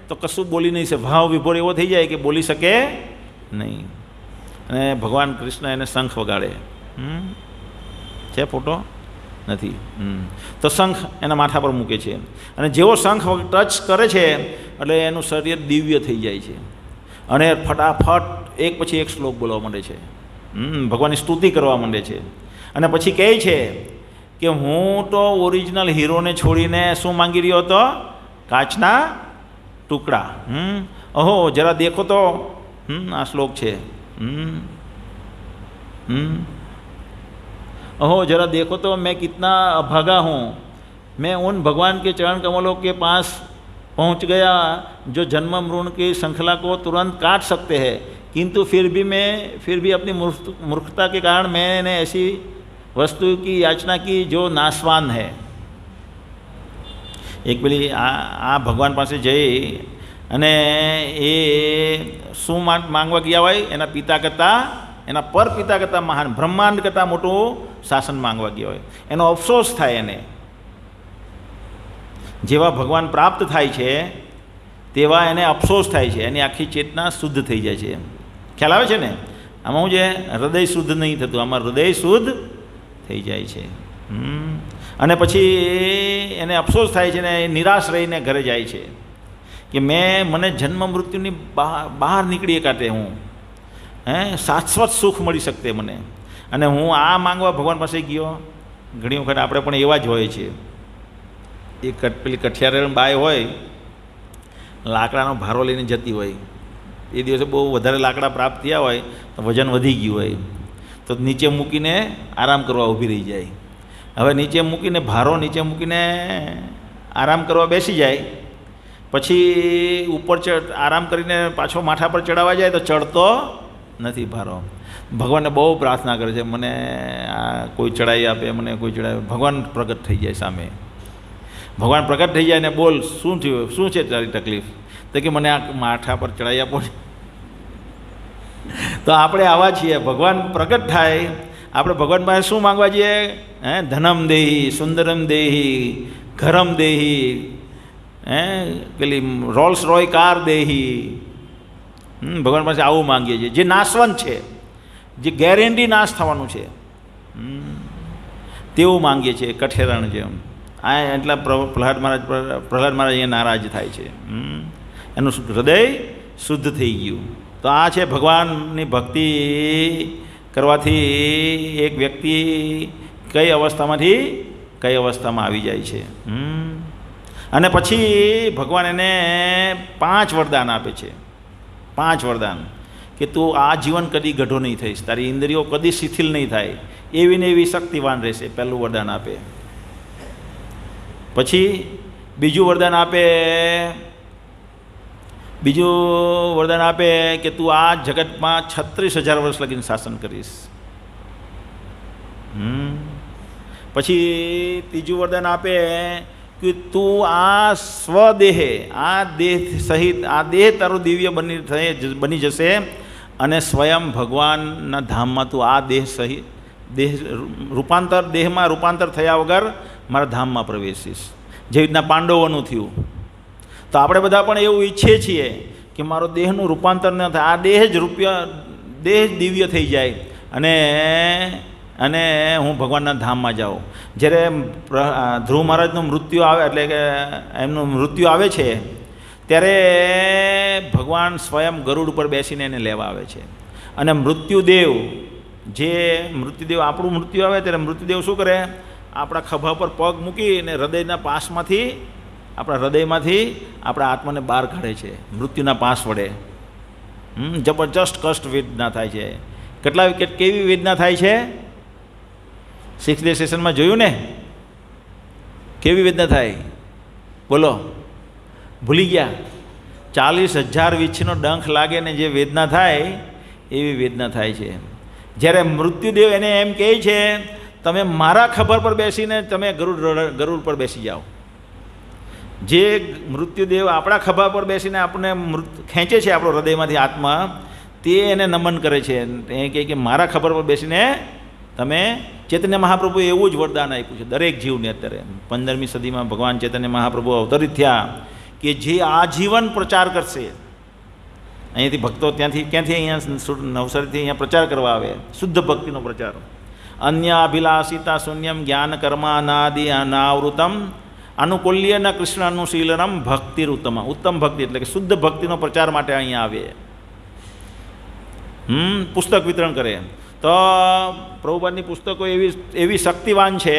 તો કશું બોલી નહીં શકે, ભાવ વિભોર એવો થઈ જાય કે બોલી શકે નહીં. અને ભગવાન કૃષ્ણ એને શંખ વગાડે. છે ફોટો? નથી. તો શંખ એના માથા પર મૂકે છે, અને જેવો શંખ ટચ કરે છે એટલે એનું શરીર દિવ્ય થઈ જાય છે. અને ફટાફટ એક પછી એક શ્લોક બોલવા માંડે છે, ભગવાનની સ્તુતિ કરવા માંડે છે. અને પછી કહે છે કે હું તો ઓરિજિનલ હીરોને છોડીને શું માંગી રહ્યો હતો? કાચના ટુકડા. અહો જરા દેખો તો, આ શ્લોક છે. अहो जरा देखो तो मैं कितना अभागा हूँ, मैं उन भगवान के चरण कमलों के पास पहुँच गया जो जन्म मृण की श्रृंखला को तुरंत काट सकते हैं, किंतु फिर भी अपनी मूर्खता के कारण मैंने ऐसी वस्तु की याचना की जो नाशवान है. एक પેલી આ ભગવાન પાસે જઈ અને એ શું માંગવા ગયા હોય? એના પિતા કરતાં, એના પર પિતા કરતાં મહાન, બ્રહ્માંડ કરતાં મોટું શાસન માંગવા ગયા હોય. એનો અફસોસ થાય એને. જેવા ભગવાન પ્રાપ્ત થાય છે તેવા એને અફસોસ થાય છે. એની આખી ચેતના શુદ્ધ થઈ જાય છે. ખ્યાલ આવે છે ને? આમાં હું જે હૃદય શુદ્ધ નહીં થતું, આમાં હૃદય શુદ્ધ થઈ જાય છે. અને પછી એને અફસોસ થાય છે ને નિરાશ રહીને ઘરે જાય છે કે મને જન્મ મૃત્યુની બહાર નીકળી કાઢે, હું શાશ્વત સુખ મળી શકતે મને. અને હું આ માંગવા ભગવાન પાસે ગયો. ઘણી વખત આપણે પણ એવા જ હોય છે. એ પેલી કઠિયારેલ બાય હોય, લાકડાનો ભારો લઈને જતી હોય. એ દિવસે બહુ વધારે લાકડા પ્રાપ્ત થયા હોય તો વજન વધી ગયું હોય, તો નીચે મૂકીને આરામ કરવા ઊભી રહી જાય. હવે નીચે મૂકીને ભારો નીચે મૂકીને આરામ કરવા બેસી જાય, પછી ઉપર આરામ કરીને પાછો માથા પર ચડાવવા જાય તો ચડતો નથી ભારો. ભગવાનને બહુ પ્રાર્થના કરે છે, મને આ કોઈ ચડાવી આપે, મને કોઈ ચડાવે. ભગવાન પ્રગટ થઈ જાય સામે. ભગવાન પ્રગટ થઈ જાય ને બોલ, શું થયું, શું છે તારી તકલીફ? તો કે મને આ માથા પર ચડાવી આપો. તો આપણે આવા છીએ. ભગવાન પ્રગટ થાય, આપણે ભગવાન પાસે શું માંગવા જઈએ? ધનમ દેહી, સુંદરમ દેહી, ઘરમ દેહી, પેલી રોલ્સ રોય કાર દેહી. ભગવાન પાસે આવું માંગીએ છીએ જે નાશવંત છે, જે ગેરંટી નાશ થવાનું છે, તેવું માંગીએ છીએ. કઠેરણ જેમ આ એટલા પ્રહલાદ મહારાજ અહીંયા નારાજ થાય છે. એનું હૃદય શુદ્ધ થઈ ગયું. તો આ છે ભગવાનની ભક્તિ કરવાથી એક વ્યક્તિ કઈ અવસ્થામાંથી કઈ અવસ્થામાં આવી જાય છે. અને પછી ભગવાન એને 5 વરદાન આપે છે. 5 વરદાન કે તું આ જીવન કદી ગઢો નહીં થઈશ, તારી ઇન્દ્રિયો કદી શિથિલ નહીં થાય, એવી ને એવી શક્તિવાન રહેશે. પહેલું વરદાન આપે. પછી બીજું વરદાન આપે કે તું આ જગતમાં 36,000 વર્ષ લગીને શાસન કરીશ. પછી ત્રીજું વરદાન આપે કે તું આ સ્વદેહે, આ દેહ સહિત આ દેહ તારું દિવ્ય બની જશે અને સ્વયં ભગવાનના ધામમાં તું આ દેહ સહિત દેહમાં રૂપાંતર થયા વગર મારા ધામમાં પ્રવેશીશ. જેવી રીતના પાંડવોનું થયું. તો આપણે બધા પણ એવું ઈચ્છીએ છીએ કે મારો દેહનું રૂપાંતર ન થાય, આ દેહ દિવ્ય થઈ જાય અને હું ભગવાનના ધામમાં જાઉં. જ્યારે ધ્રુવ મહારાજનું મૃત્યુ આવે, એટલે કે એમનું મૃત્યુ આવે છે, ત્યારે ભગવાન સ્વયં ગરુડ ઉપર બેસીને એને લેવા આવે છે. અને મૃત્યુદેવ આપણું મૃત્યુ આવે ત્યારે મૃત્યુદેવ શું કરે? આપણા ખભા પર પગ મૂકીને હૃદયના પાસમાંથી, આપણા હૃદયમાંથી આપણા આત્માને બહાર કાઢે છે મૃત્યુના પાસ વડે. જબરજસ્ત કષ્ટ વેદના થાય છે. કેવી વેદના થાય છે? 6th ડે સેશનમાં જોયું ને? કેવી વેદના થાય? બોલો, ભૂલી ગયા? 40,000 વીછીનો ડંખ લાગે ને જે વેદના થાય એવી વેદના થાય છે. જ્યારે મૃત્યુદેવ એને એમ કહે છે, તમે મારા ખબર પર બેસીને તમે ગરુડ પર બેસી જાઓ. જે મૃત્યુદેવ આપણા ખભા પર બેસીને આપણને ખેંચે છે આપણો હૃદયમાંથી આત્મા, તે એને નમન કરે છે. એ કહે કે મારા ખબર પર બેસીને તમે, ચૈતન્ય મહાપ્રભુએ એવું જ વરદાન આપ્યું છે દરેક જીવને. અત્યારે 15મી સદીમાં ભગવાન ચૈતન્ય મહાપ્રભુ અવતરિત થયા કે જે આજીવન પ્રચાર કરશે. અહીંયાથી ભક્તો ક્યાંથી અહીંયા નવસારીથી અહીંયા પ્રચાર કરવા આવે, શુદ્ધ ભક્તિનો પ્રચાર. અન્ય અભિલાષિતા શૂન્યમ જ્ઞાન કર્માનાદિ અનાવૃતમ અનુકૂલ્ય ન કૃષ્ણ અનુશીલનમ ભક્તિરુત્તમ. ઉત્તમ ભક્તિ એટલે કે શુદ્ધ ભક્તિનો પ્રચાર માટે અહીંયા આવે. પુસ્તક વિતરણ કરે. તો પ્રભુપાદની પુસ્તકો એવી શક્તિવાન છે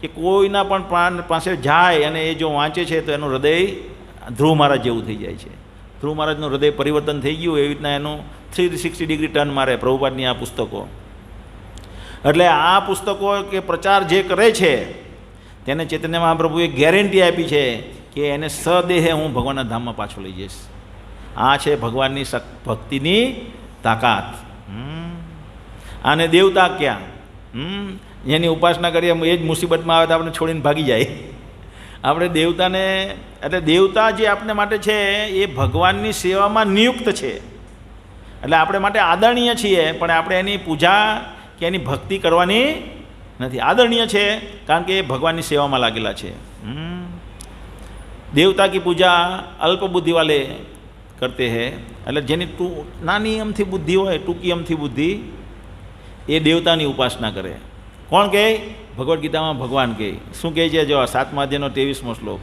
કે કોઈના પણ પ્રાણ પાસે જાય અને એ જો વાંચે છે તો એનું હૃદય ધ્રુવ મહારાજ જેવું થઈ જાય છે. ધ્રુવ મહારાજનું હૃદય પરિવર્તન થઈ ગયું, એવી રીતના એનું 360 ડિગ્રી ટર્ન મારે પ્રભુપાદની આ પુસ્તકો. એટલે આ પુસ્તકો કે પ્રચાર જે કરે છે તેને ચૈતન્ય મહાપ્રભુએ ગેરંટી આપી છે કે એને સદેહે હું ભગવાનના ધામમાં પાછો લઈ જઈશ. આ છે ભગવાનની ભક્તિની તાકાત. આને દેવતા ક્યાં? એની ઉપાસના કરીએ એ જ મુસીબતમાં આવે તો આપણે છોડીને ભાગી જાય. આપણે દેવતાને, એટલે દેવતા જે આપણે માટે છે એ ભગવાનની સેવામાં નિયુક્ત છે, એટલે આપણે માટે આદરણીય છીએ, પણ આપણે એની પૂજા કે એની ભક્તિ કરવાની નથી. આદરણીય છે કારણ કે એ ભગવાનની સેવામાં લાગેલા છે. દેવતા કી પૂજા અલ્પ બુદ્ધિ વાલે કરતે હૈ, એટલે જેની નાની અમથી બુદ્ધિ હોય, ટૂંકી અમથી બુદ્ધિ, એ દેવતાની ઉપાસના કરે. કોણ કહે? ભગવદ્ ગીતામાં ભગવાન કહે. શું કહે છે? જો 7મા અધ્યાયનો 23મો શ્લોક.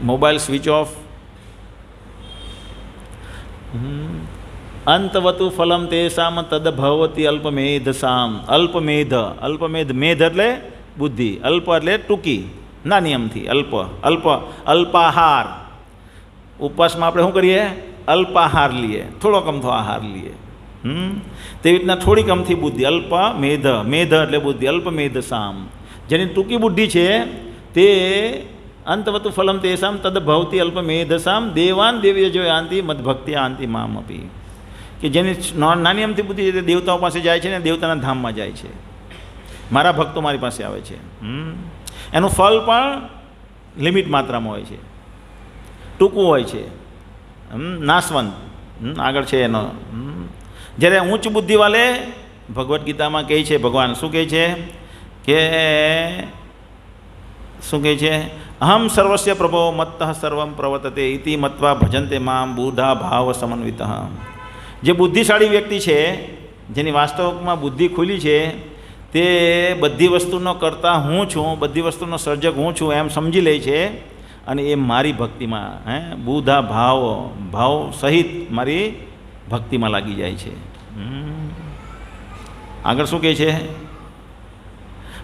Mobile switch off. અંતવતુ ફલમ તેસામ તદભવતી અલ્પમેધસામ. અલ્પમેધ મેધ એટલે બુદ્ધિ, અલ્પ એટલે ટૂંકી, નાની અમથી, અલ્પાહાર. ઉપવાસમાં આપણે શું કરીએ? અલ્પાહાર લઈએ, થોડોક અમથો આહાર લઈએ. તેવી રીતના થોડીક અમથી બુદ્ધિ, મેધ એટલે બુદ્ધિ, અલ્પમેધસામ. જેની ટૂંકી બુદ્ધિ છે તે અંતવતુ ફલમ તેસામ તદભવતી અલ્પમેધસામ દેવાન દેવ્ય જો આંતિ મદભક્તિ આંતિ મામ અપી. કે જેની નાની અમથી બુદ્ધિ છે તે દેવતાઓ પાસે જાય છે ને દેવતાના ધામમાં જાય છે. મારા ભક્તો મારી પાસે આવે છે. એનું ફળ પણ લિમિટ માત્રામાં હોય છે, ટૂંકું હોય છે, નાશવંત આગળ છે એનો. જ્યારે ઉચ્ચ બુદ્ધિવાલે ભગવદ્ ગીતામાં કહે છે, ભગવાન શું કહે છે કે અહમ સર્વસ્ય પ્રભો મત્તઃ સર્વમ પ્રવર્તતે ઇતિ મત્વા ભજન્તે મામ બુધા ભાવ સમન્વિતઃ. જે બુદ્ધિશાળી વ્યક્તિ છે, જેની વાસ્તવમાં બુદ્ધિ ખુલી છે, તે બધી વસ્તુનો કરતા હું છું, બધી વસ્તુનો સર્જક હું છું એમ સમજી લે છે અને એ મારી ભક્તિમાં બુધા ભાવ સહિત મારી ભક્તિમાં લાગી જાય છે. આગળ શું કહે છે?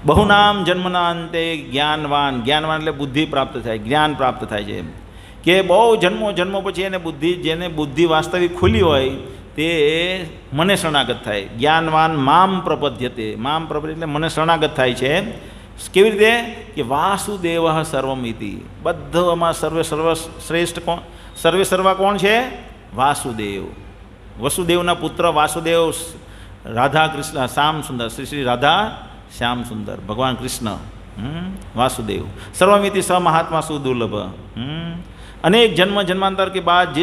બહુનામ જન્મના અંતે જ્ઞાનવાન, જ્ઞાનવાન એટલે બુદ્ધિ પ્રાપ્ત થાય, જ્ઞાન પ્રાપ્ત થાય છે. કે બહુ જન્મો પછી એને બુદ્ધિ, જેને બુદ્ધિ વાસ્તવિક ખુલી હોય તે મને શરણાગત થાય. જ્ઞાનવાન મામ પ્રપદ્યતે, મામ પ્રપદ્ય એટલે મને શરણાગત થાય છે. કેવી રીતે? કે વાસુદેવ સર્વમિતિ, બધામાં શ્રેષ્ઠ કોણ? સર્વા કોણ છે? વાસુદેવ. વસુદેવના પુત્ર વાસુદેવ, રાધા કૃષ્ણ, શ્યામ સુંદર, શ્રી રાધા શ્યામ સુંદર, ભગવાન કૃષ્ણ, वासुदेव सर्वमिति स महात्मा सुदुर्लभ। अनेक जन्म जन्मांतर के बाद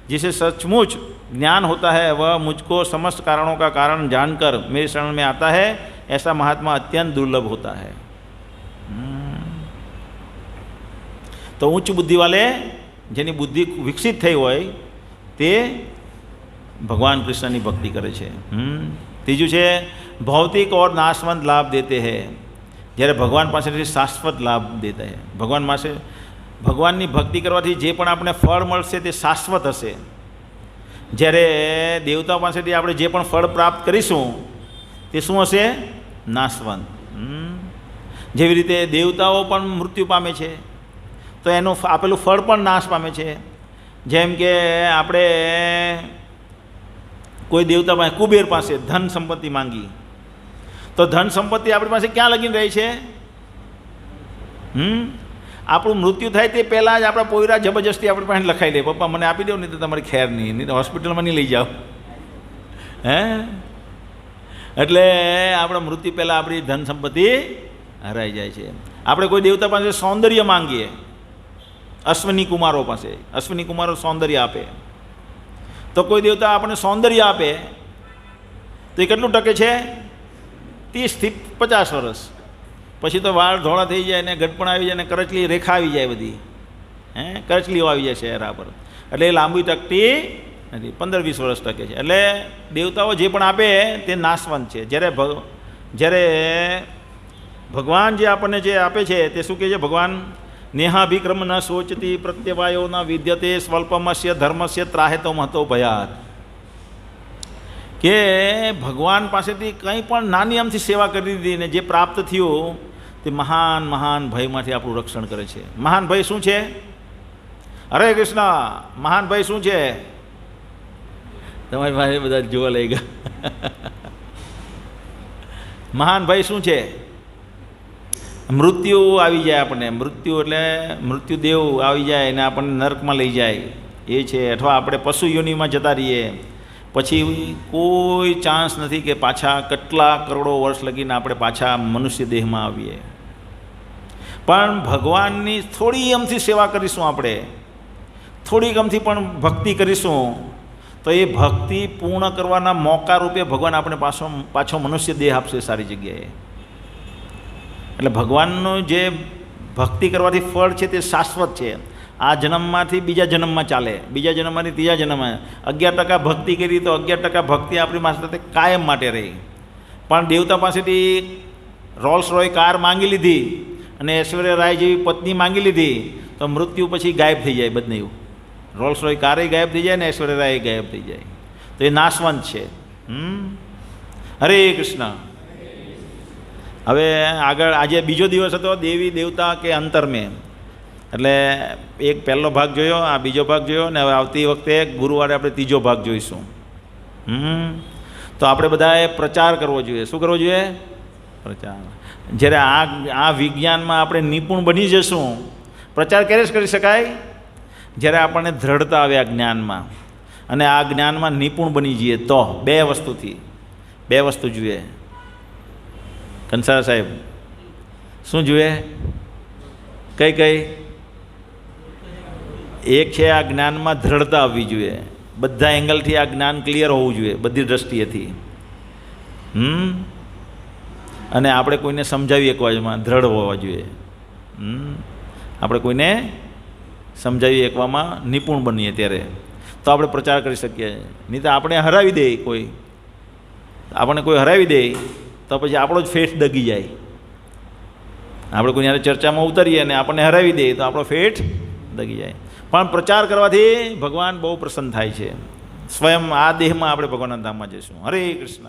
जिसे सचमुच ज्ञान होता है वह मुझको समस्त कारणों का कारण जानकर मेरे शरण में आता है, ऐसा महात्मा अत्यंत दुर्लभ होता है। तो उच्च बुद्धि वाले जेनी बुद्धि विकसित थई होय ते भगवान कृष्ण की भक्ति करे छे। तीजू है भौतिक और नाशवंत लाभ देते हैं, જ્યારે ભગવાન પાસેથી શાશ્વત લાભ દેતા है। ભગવાન પાસે ભગવાનની ભક્તિ કરવાથી જે પણ આપણે ફળ મળશે તે શાશ્વત હશે, જ્યારે દેવતાઓ પાસેથી આપણે જે પણ ફળ પ્રાપ્ત કરીશું તે શું હશે? નાશવંત। જેવી રીતે દેવતાઓ પણ મૃત્યુ પામે છે તો એનું આપેલું ફળ પણ નાશ પામે છે। જેમ કે આપણે કોઈ દેવતા પાસે, કુબેર પાસે ધન સંપત્તિ માંગી તો ધન સંપત્તિ આપણી પાસે ક્યાં લગીને રહી છે? આપણું મૃત્યુ થાય તે પહેલાં જ આપણા પોયરા જબરજસ્તી આપણી પાસે લખાઈ લે, પપ્પા મને આપી દો, નહીં તો તમારી ખેર નહીં તો હોસ્પિટલમાં નહીં લઈ જાઓ। હે, એટલે આપણા મૃત્યુ પહેલાં આપણી ધન સંપત્તિ હરાઈ જાય છે। આપણે કોઈ દેવતા પાસે સૌંદર્ય માંગીએ, અશ્વિની કુમારો પાસે, અશ્વિની કુમારો સૌંદર્ય આપે, તો કોઈ દેવતા આપણને સૌંદર્ય આપે તો એ કેટલું ટકે છે? 30 થી 50 વર્ષ પછી તો વાળ ધોળા થઈ જાય ને ગઢપણ આવી જાય ને કરચલી રેખા આવી જાય બધી, કરચલીઓ આવી જાય ચહેરા પર, એટલે એ લાંબી ટકતી નથી, 15-20 વર્ષ ટકે છે। એટલે દેવતાઓ જે પણ આપે તે નાશવંત છે। જ્યારે ભગવાન જે આપણને જે આપે છે તે શું કહે છે? ભગવાન નેહાભિક્રમ ન શોચતી પ્રત્યવાયો ન વિદ્યતે સ્વલ્પમસ્ય ધર્મસ્ય ત્રાહેતો મહતો ભયાત। કે ભગવાન પાસેથી કંઈ પણ નાની આમથી સેવા કરી દીધી ને જે પ્રાપ્ત થયું તે મહાન મહાન ભયમાંથી આપણું રક્ષણ કરે છે। મહાન ભય શું છે? હરે કૃષ્ણ, મહાન ભય શું છે? તમારી પાસે બધા જોવા લઈ ગયા। મહાન ભય શું છે? મૃત્યુ આવી જાય આપણને, મૃત્યુ એટલે મૃત્યુદેવ આવી જાય અને આપણને નરકમાં લઈ જાય એ છે, અથવા આપણે પશુ યોનિમાં જતા રહીએ, પછી કોઈ ચાન્સ નથી કે પાછા કેટલા કરોડો વર્ષ લગીને આપણે પાછા મનુષ્ય દેહમાં આવીએ। પણ ભગવાનની થોડી અમથી સેવા કરીશું, આપણે થોડીક અમથી પણ ભક્તિ કરીશું તો એ ભક્તિ પૂર્ણ કરવાના મોકા રૂપે ભગવાન આપણે પાછો મનુષ્ય દેહ આપશે સારી જગ્યાએ। એટલે ભગવાનનું જે ભક્તિ કરવાથી ફળ છે તે શાશ્વત છે। આ જન્મમાંથી બીજા જન્મમાં ચાલે, બીજા જન્મમાંથી ત્રીજા જન્મમાં। 11% ભક્તિ કરી તો 11% ભક્તિ આપણી પાસે કાયમ માટે રહી। પણ દેવતા પાસેથી રોલ્સ રોય કાર માંગી લીધી અને ઐશ્વર્ય રાય જેવી પત્ની માંગી લીધી તો મૃત્યુ પછી ગાયબ થઈ જાય બધું। રોલ્સ રોય કારે ગાયબ થઈ જાય ને ઐશ્વર્ય રાય ગાયબ થઈ જાય, તો એ નાશવંત છે। હરે કૃષ્ણ। હવે આગળ આજે બીજો દિવસ હતો દેવી દેવતા કે અંતર મેં, એટલે એક પહેલો ભાગ જોયો, આ બીજો ભાગ જોયો ને હવે આવતી વખતે ગુરુવારે આપણે ત્રીજો ભાગ જોઈશું। તો આપણે બધાએ પ્રચાર કરવો જોઈએ। શું કરવો જોઈએ? પ્રચાર। જ્યારે આ વિજ્ઞાનમાં આપણે નિપુણ બની જશું, પ્રચાર ક્યારે જ કરી શકાય? જ્યારે આપણને દ્રઢતા આવે આ જ્ઞાનમાં અને આ જ્ઞાનમાં નિપુણ બની જઈએ તો। બે વસ્તુ જોઈએ। કંસારા સાહેબ શું જોઈએ? કઈ કઈ? એક છે આ જ્ઞાનમાં દ્રઢતા આવવી જોઈએ, બધા એંગલથી આ જ્ઞાન ક્લિયર હોવું જોઈએ, બધી દ્રષ્ટિએથી। અને આપણે કોઈને સમજાવી શકવામાં દ્રઢ હોવા જોઈએ। આપણે કોઈને સમજાવી શકવામાં નિપુણ બનીએ ત્યારે તો આપણે પ્રચાર કરી શકીએ। નહીં તો આપણે હરાવી દે, આપણને કોઈ હરાવી દે તો પછી આપણો જ ફેટ દગી જાય। આપણે કોઈની હારે ચર્ચામાં ઉતરીએ અને આપણને હરાવી દે તો આપણો ફેટ દગી જાય। પણ પ્રચાર કરવાથી ભગવાન બહુ પ્રસન્ન થાય છે। સ્વયં આ દેહમાં આપણે ભગવાનના ધામમાં જઈશું। હરે કૃષ્ણ।